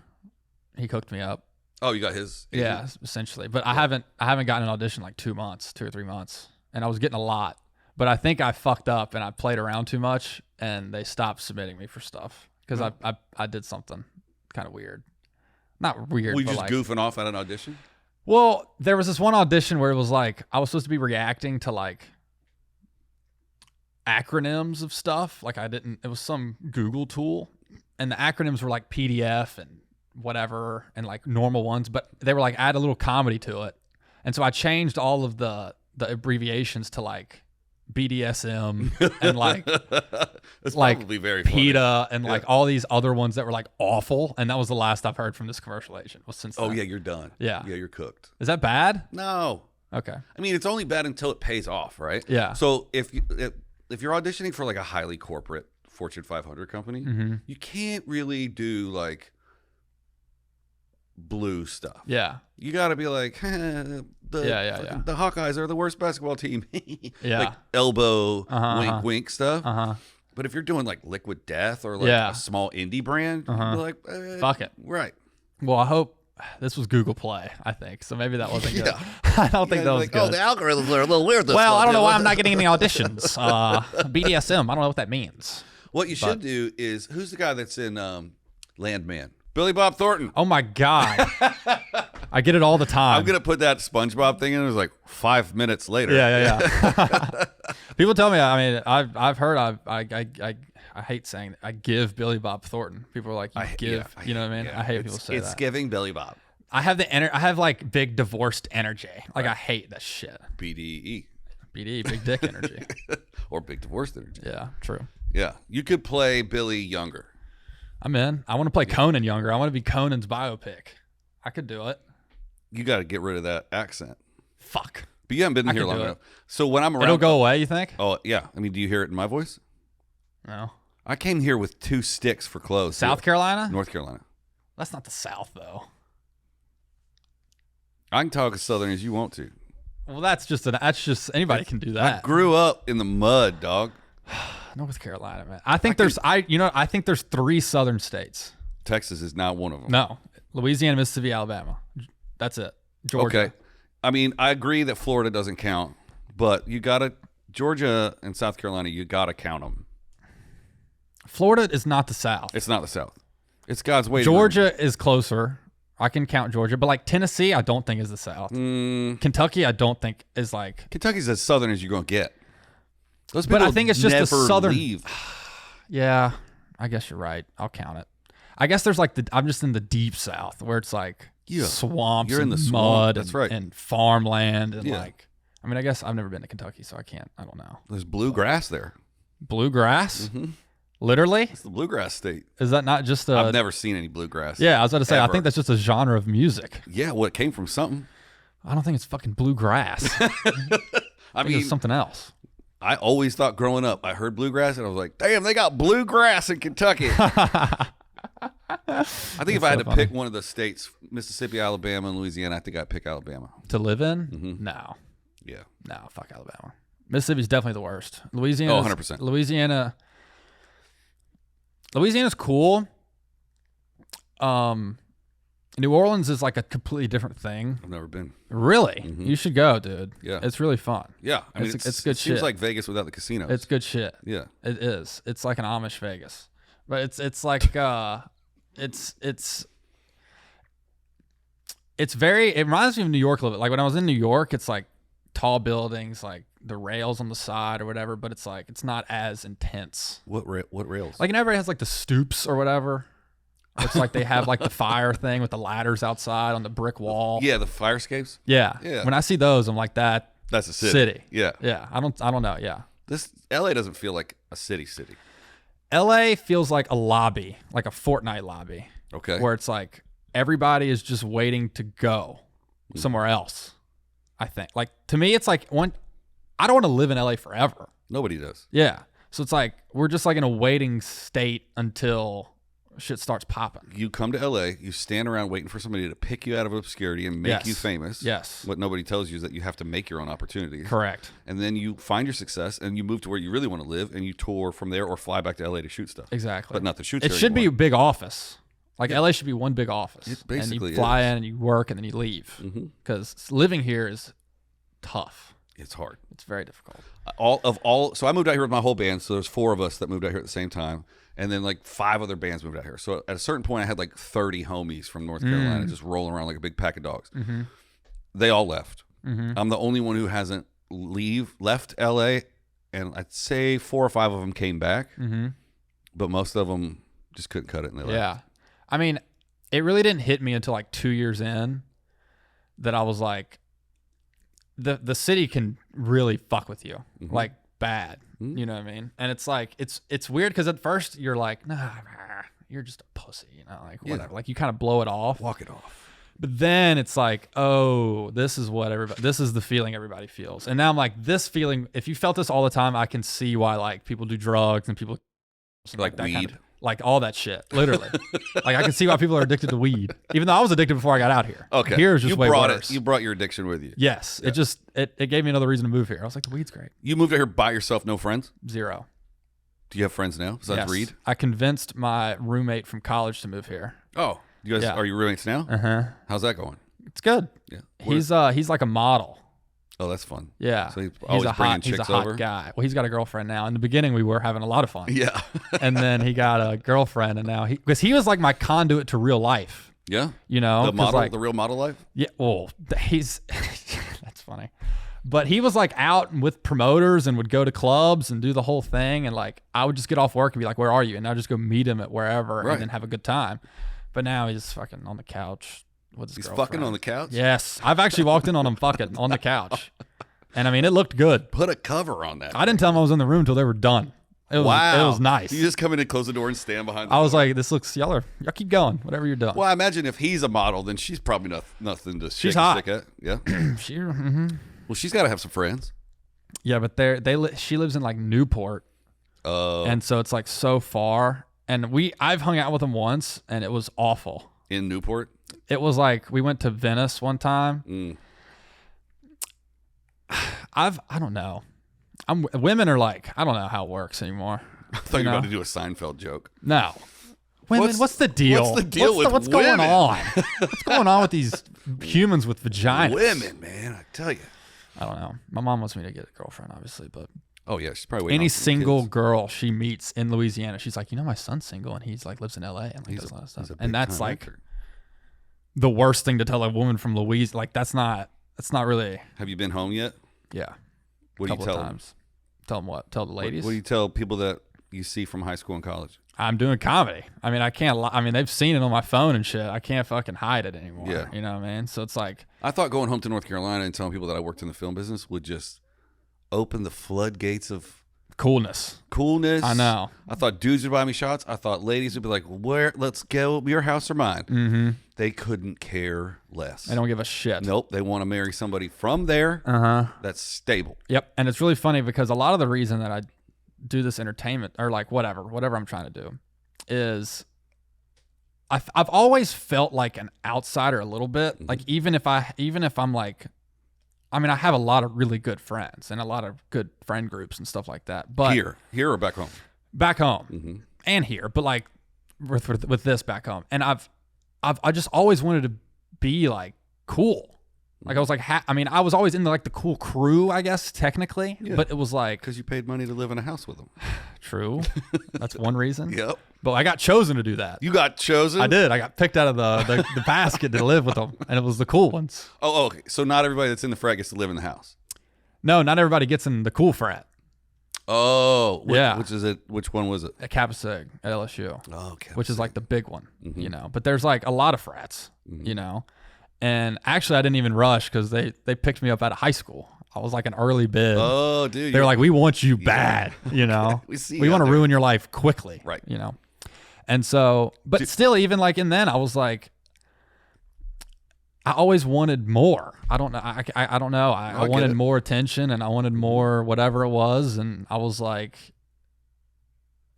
He cooked me up. Oh, you got his agent? Yeah, essentially. But I haven't gotten an audition in like 2 or 3 months. And I was getting a lot. But I think I fucked up and I played around too much and they stopped submitting me for stuff. Because I did something kind of weird. Not weird, Were you but just like, goofing off at an audition? Well, there was this one audition where it was like I was supposed to be reacting to like acronyms of stuff. Like it was some Google tool. And the acronyms were like PDF and whatever and like normal ones, but they were like add a little comedy to it. And so I changed all of the abbreviations to like BDSM and like it's like probably very PETA and like all these other ones that were like awful. And that was the last I've heard from this commercial agent. Was since then. Oh yeah, you're done. Yeah. Yeah, you're cooked. Is that bad? No. Okay. I mean, it's only bad until it pays off, right? Yeah. So if you're auditioning for like a highly corporate Fortune 500 company, you can't really do like blue stuff. Yeah. You got to be like, the Hawkeyes are the worst basketball team. Yeah. Like elbow, wink, wink stuff. But if you're doing like Liquid Death or like a small indie brand, you're like, fuck it. Right. Well, I hope this was Google Play, I think. So maybe that wasn't good. I don't think that was good. Oh, the algorithms are a little weird. Well, I don't know why I'm not getting any auditions. BDSM, I don't know what that means. What you should do is, who's the guy that's in Landman? Billy Bob Thornton. Oh my God. I get it all the time. I'm gonna put that SpongeBob thing in. It was like 5 minutes later. Yeah. People tell me. I mean, I've heard. I hate saying that. I give Billy Bob Thornton. People are like, you know what I mean? Yeah. I hate people say that. It's giving Billy Bob. I have I have like big divorced energy. Like I hate that shit. BDE, big dick energy, or big divorced energy. Yeah, true. Yeah, you could play Billy younger. I'm in. I want to play Conan younger. I want to be Conan's biopic. I could do it. You got to get rid of that accent. Fuck. But you haven't been here long enough. So when I'm around, it'll go away. You think? Oh yeah. I mean, do you hear it in my voice? No. I came here with 2 sticks for clothes. South Carolina? North Carolina. That's not the South though. I can talk as Southern as you want to. Well, that's just anybody can do that. I grew up in the mud, dog. North Carolina, man. I think there's 3 Southern states. Texas is not one of them. No, Louisiana, Mississippi, Alabama. That's it. Georgia. Okay. I mean, I agree that Florida doesn't count, but you gotta Georgia and South Carolina. You gotta count them. Florida is not the South. It's not the South. It's God's way. Georgia is closer. I can count Georgia, but like Tennessee, I don't think is the South. Kentucky, I don't think is like. Kentucky's as southern as you're gonna get. Those but I think it's just the southern. Leave. Yeah, I guess you're right. I'll count it. I guess there's like I'm just in the deep South where it's like swamps you're in and the mud That's right. and farmland and like. I mean, I guess I've never been to Kentucky, so I don't know. There's bluegrass there. Bluegrass? Mm-hmm. Literally? It's the bluegrass state. Is that not just I've never seen any bluegrass. Yeah, I was about to say, ever. I think that's just a genre of music. Yeah, well, it came from something. I don't think it's fucking bluegrass. I mean, it's something else. I always thought growing up, I heard bluegrass and I was like, damn, they got bluegrass in Kentucky. I think if I had to pick one of the states, Mississippi, Alabama, and Louisiana, I think I'd pick Alabama. To live in? Mm-hmm. No. Yeah. No, fuck Alabama. Mississippi's definitely the worst. Louisiana. 100%. Louisiana's cool. New Orleans is like a completely different thing. I've never been. Really? Mm-hmm. You should go, dude. Yeah. It's really fun. Yeah. I mean, it's good shit. It seems like Vegas without the casinos. It's good shit. Yeah. It is. It's like an Amish Vegas. But it's like it's very, it reminds me of New York a little bit. Like when I was in New York, it's like tall buildings, like the rails on the side or whatever, but it's like it's not as intense. What rails? Like everybody has like the stoops or whatever. It's like they have like the fire thing with the ladders outside on the brick wall. Yeah, the fire escapes. Yeah. When I see those, I'm like that's a city. Yeah. Yeah. I don't know. Yeah. This LA doesn't feel like a city. LA feels like a lobby, like a Fortnite lobby. Okay. Where it's like everybody is just waiting to go somewhere else. I think. Like to me, it's like I don't want to live in LA forever. Nobody does. Yeah. So it's like we're just like in a waiting state until shit starts popping. You come to LA, you stand around waiting for somebody to pick you out of obscurity and make you famous. Yes. What nobody tells you is that you have to make your own opportunities. Correct. And then you find your success and you move to where you really want to live and you tour from there or fly back to LA to shoot stuff. Exactly. But not the shoots. It should be a big office. Like LA should be one big office. It basically and you fly in and you work and then you leave. Because living here is tough. It's hard. It's very difficult. So I moved out here with my whole band. So there's 4 of us that moved out here at the same time. And then like 5 other bands moved out here. So at a certain point, I had like 30 homies from North Carolina just rolling around like a big pack of dogs. They all left. I'm the only one who hasn't left LA. And I'd say 4 or 5 of them came back. But most of them just couldn't cut it and they left. Yeah. I mean, it really didn't hit me until like 2 years in that I was like, the city can really fuck with you. Like bad. You know what I mean? And it's like it's weird because at first you're like, nah, you're just a pussy, you know, like whatever. Like you kind of blow it off. Walk it off. But then it's like, oh, this is the feeling everybody feels. And now I'm like, this feeling, if you felt this all the time, I can see why like people do drugs and people like that weed. kind of, like all that shit, literally. Like I can see why people are addicted to weed, even though I was addicted before I got out here. Okay. Here is just way worse. You brought your addiction with you. Yes. Yeah. It gave me another reason to move here. I was like, the weed's great. You moved out here by yourself, no friends? 0. Do you have friends now besides Reed? I convinced my roommate from college to move here. Oh, you guys are you roommates now? How's that going? It's good. Yeah. He's like a model. Oh, that's fun. Yeah. So he's a hot guy. Well, he's got a girlfriend now. In the beginning, we were having a lot of fun. Yeah. And then he got a girlfriend, and now because he was like my conduit to real life. Yeah. You know, the real model life. Yeah. Well, he's that's funny. But he was like out with promoters and would go to clubs and do the whole thing. And like, I would just get off work and be like, where are you? And I'd just go meet him at wherever and then have a good time. But now he's fucking on the couch with his girlfriend. He's fucking on the couch? Yes. I've actually walked in on him fucking on the couch. And I mean, it looked good. Put a cover on that. I didn't tell him I was in the room until they were done. It was nice. You just come in and close the door and stand behind the door. I was like, this looks, y'all keep going, whatever you're doing. Well, I imagine if he's a model, then she's probably nothing to she's hot. stick at. Yeah. Well, she's got to have some friends. Yeah, but she lives in like Newport. Oh. And so it's like so far. And I've hung out with them once, and it was awful. In Newport? It was like we went to Venice one time. I don't know. Women are like, I don't know how it works anymore. I thought you were about to do a Seinfeld joke. No. Women, what's the deal? What's the deal with what's women? going on? What's going on with these humans with vaginas? Women, man, I tell you. I don't know. My mom wants me to get a girlfriend, obviously, but oh yeah, she's probably waiting any on some single kids. girl she meets in Louisiana, she's like, my son's single and he's like lives in LA and like does a lot of stuff. And that's like the worst thing to tell a woman from Louisiana. Like that's not really. Have you been home yet? Yeah. What do you tell them? Tell them what? Tell the ladies. What do you tell people that you see from high school and college? I'm doing comedy. I mean, I can't. I mean, they've seen it on my phone and shit. I can't fucking hide it anymore. Yeah. You know what I mean? So it's like I thought going home to North Carolina and telling people that I worked in the film business would just open the floodgates of coolness. I know. I thought dudes would buy me shots. I thought ladies would be like, "Where? Let's go. Your house or mine." Mm-hmm. They couldn't care less. They don't give a shit. Nope. They want to marry somebody from there. That's stable. Yep. And it's really funny because a lot of the reason that I do this entertainment or like whatever I'm trying to do is I've always felt like an outsider a little bit. Mm-hmm. Like even if I'm like, I mean, I have a lot of really good friends and a lot of good friend groups and stuff like that. But here or back home? Back home Mm-hmm. and here, but like with this back home, and I just always wanted to be like cool. Like I was like, I mean, I was always in the cool crew, I guess technically, but it was like because you paid money to live in a house with them. True, that's one reason. Yep. But I got chosen to do that. You got chosen? I did. I got picked out of the basket to live with them, and it was the cool ones. Oh, okay. So not everybody that's in the frat gets to live in the house. No, not everybody gets in the cool frat. Oh, yeah. Which is it? Which one was it? At Kappa Sig at LSU. Oh, okay. Which is like the big one, But there's like a lot of frats, And actually, I didn't even rush because they picked me up out of high school. I was like an early bid. Oh, dude. They're like, we want you bad, we want to ruin your life quickly, right? And so, but still, even like in then, I was like, I always wanted more. I don't know. I don't know. I wanted more attention and I wanted more whatever it was. And I was like,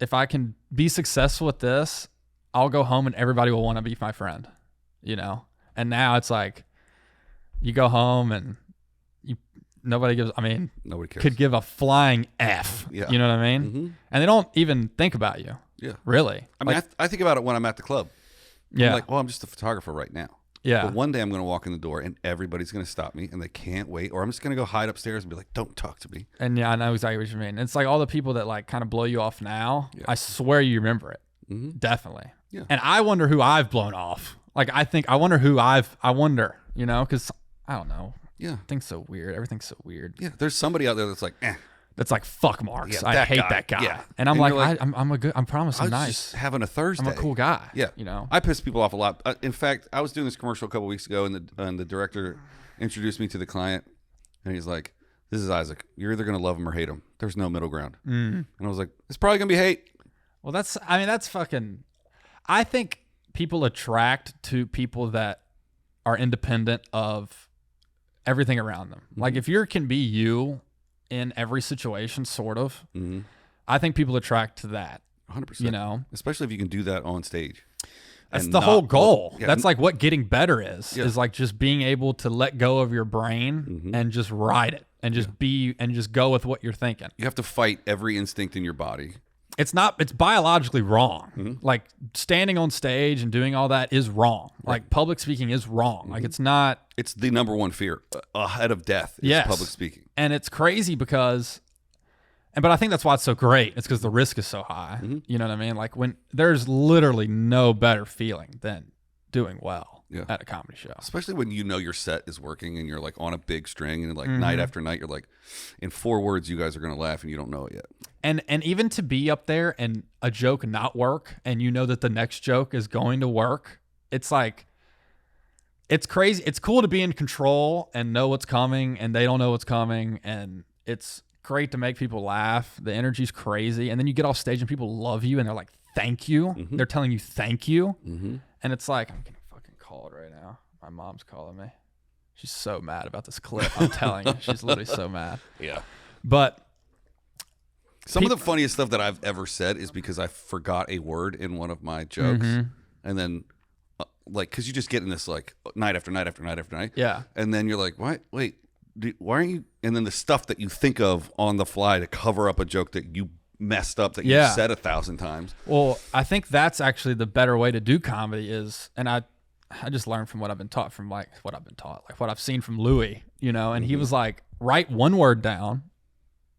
if I can be successful at this, I'll go home and everybody will want to be my friend, And now it's like, you go home and nobody cares. Could give a flying F. Yeah. You know what I mean? Mm-hmm. And they don't even think about you. Yeah. Really. I mean, I think about it when I'm at the club. Yeah. I'm like, well, I'm just a photographer right now. Yeah. But one day I'm going to walk in the door and everybody's going to stop me and they can't wait. Or I'm just going to go hide upstairs and be like, don't talk to me. And yeah, I know exactly what you mean. It's like all the people that like kind of blow you off now, I swear you remember it. Mm-hmm. Definitely. Yeah. And I wonder who I've blown off. Like, I wonder who I wonder, because I don't know. Yeah. Things so weird. Everything's so weird. Yeah. There's somebody out there that's like, That's like, fuck Marx. Yeah, I hate that guy. Yeah. And I'm and like, I promise I'm nice. Just having a Thursday. I'm a cool guy. Yeah. I piss people off a lot. In fact, I was doing this commercial a couple weeks ago and the director introduced me to the client and he's like, this is Isaac. You're either going to love him or hate him. There's no middle ground. And I was like, it's probably going to be hate. Well, that's fucking, I think people attract to people that are independent of everything around them. Mm-hmm. Like if you can be you in every situation, sort of, I think people attract to that. 100%. Especially if you can do that on stage. That's the whole goal. That's like what getting better is like just being able to let go of your brain and just ride it and just be and just go with what you're thinking. You have to fight every instinct in your body. It's biologically wrong. Like standing on stage and doing all that is wrong. Right. Like public speaking is wrong. Like it's not. It's the number one fear ahead of death is public speaking. And it's crazy but I think that's why it's so great. It's because the risk is so high. You know what I mean? Like when there's literally no better feeling than doing well at a comedy show. Especially when your set is working and you're like on a big string and like night after night, you're like, in 4 words, you guys are going to laugh and you don't know it yet. And even to be up there and a joke not work and that the next joke is going to work, it's like, it's crazy. It's cool to be in control and know what's coming and they don't know what's coming. And it's great to make people laugh. The energy's crazy. And then you get off stage and people love you and they're like, thank you. They're telling you thank you. And it's like, I'm getting fucking called right now. My mom's calling me. She's so mad about this clip. I'm telling you, she's literally so mad. Yeah. But some of the funniest stuff that I've ever said is because I forgot a word in one of my jokes, and then like, because you just get in this like night after night after night after night. Yeah. And then you're like, what? Wait, why aren't you? And then the stuff that you think of on the fly to cover up a joke that you messed up that you said 1,000 times. Well, I think that's actually the better way to do comedy is, and I just learned from what I've been taught, like what I've seen from Louis, you know, and he was like, write one word down,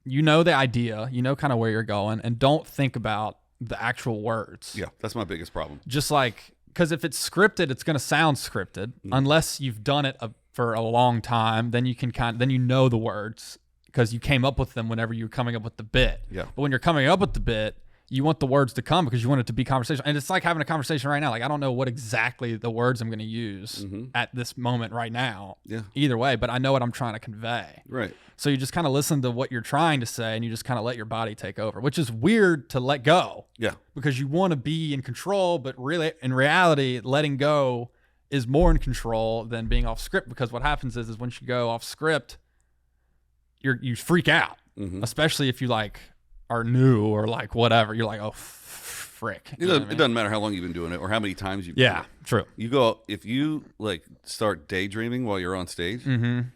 you know the idea, you know kind of where you're going, and don't think about the actual words. Yeah, that's my biggest problem. Just like, because if it's scripted, it's going to sound scripted unless you've done it for a long time. Then you can then you know the words because you came up with them whenever you were coming up with the bit. Yeah. But when you're coming up with the bit, you want the words to come because you want it to be conversation. And it's like having a conversation right now. Like, I don't know what exactly the words I'm going to use at this moment right now. Yeah. Either way, but I know what I'm trying to convey. Right. So you just kind of listen to what you're trying to say and you just kind of let your body take over, which is weird to let go. Yeah. Because you want to be in control, but really, in reality, letting go is more in control than being off script. Because what happens is once you go off script, you freak out, especially if you like are new or like whatever. You're like, oh, frick. It doesn't matter how long you've been doing it or how many times you've done it. True. You go, if you like start daydreaming while you're on stage, and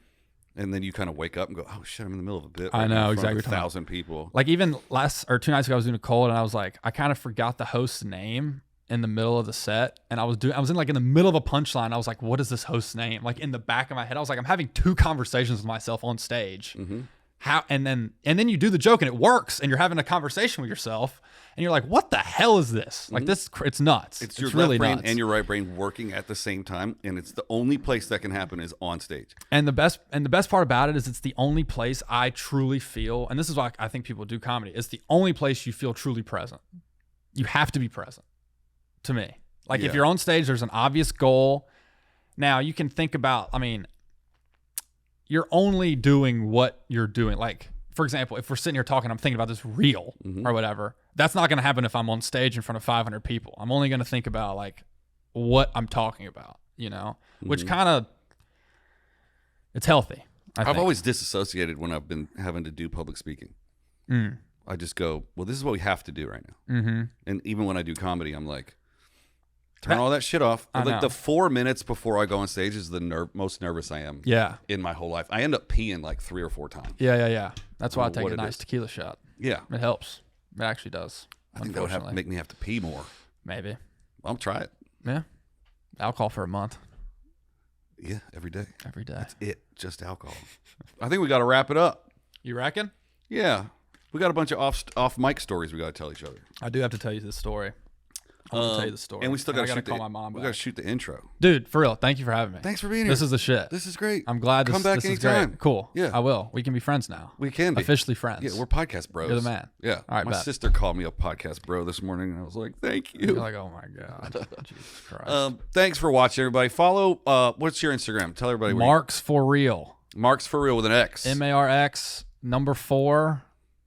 then you kind of wake up and go, oh shit, I'm in the middle of a bit. I know exactly. 1,000 people. Like even 2 nights ago, I was doing a cold and I was like, I kind of forgot the host's name in the middle of the set, and I was in like in the middle of a punchline. I was like, what is this host's name? Like in the back of my head, I was like, I'm having 2 conversations with myself on stage. How and then you do the joke and it works, and you're having a conversation with yourself, and you're like, what the hell is this? Like this, it's nuts. It's your really left brain nuts. and your right brain working at the same time, and it's the only place that can happen is on stage. And the best part about it is it's the only place I truly feel, and this is why I think people do comedy. It's the only place you feel truly present. You have to be present. To me, like if you're on stage, there's an obvious goal. Now you can think about, I mean, you're only doing what you're doing. Like, for example, if we're sitting here talking, I'm thinking about this reel or whatever. That's not going to happen if I'm on stage in front of 500 people. I'm only going to think about like what I'm talking about, you know, which kind of, it's healthy. I've always disassociated when I've been having to do public speaking. I just go, well, this is what we have to do right now. And even when I do comedy, I'm like, turn all that shit off. Like the 4 minutes before I go on stage is the most nervous I am in my whole life. I end up peeing like 3 or 4 times. Yeah. That's why I take a nice tequila shot. Yeah. It helps. It actually does. I think that would make me have to pee more. Maybe. I'll try it. Yeah. Alcohol for a month. Yeah, every day. Every day. That's it. Just alcohol. I think we got to wrap it up. You reckon? Yeah. We got a bunch of off mic stories we got to tell each other. I do have to tell you this story. I want to tell you the story. And we still got to call my mom back. We got to shoot the intro. Dude, for real, thank you for having me. Thanks for being here. This is the shit. This is great. I'm glad Come back this anytime. is great. Cool. Yeah. I will. We can be friends now. We can be. Officially friends. Yeah, we're podcast bros. You're the man. Yeah. All right, my bet. sister called me a podcast bro this morning, and I was like, thank you. You're like, oh my God. Jesus Christ. Thanks for watching, everybody. Follow, what's your Instagram? Tell everybody. Marx for real. Marx for real with an X. MARX 4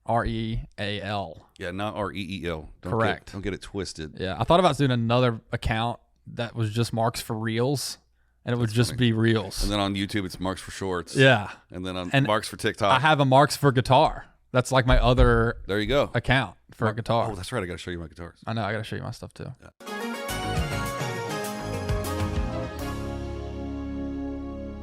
REAL. Yeah, not REEL. Correct. Don't get it twisted. Yeah, I thought about doing another account that was just Marx for reals, and it would just be reels. And then on YouTube, it's Marx for shorts. Yeah. And then on Marx for TikTok. I have a Marx for guitar. That's like my other there you go account for a guitar. Oh, that's right. I got to show you my guitars. I know. I got to show you my stuff too. Yeah.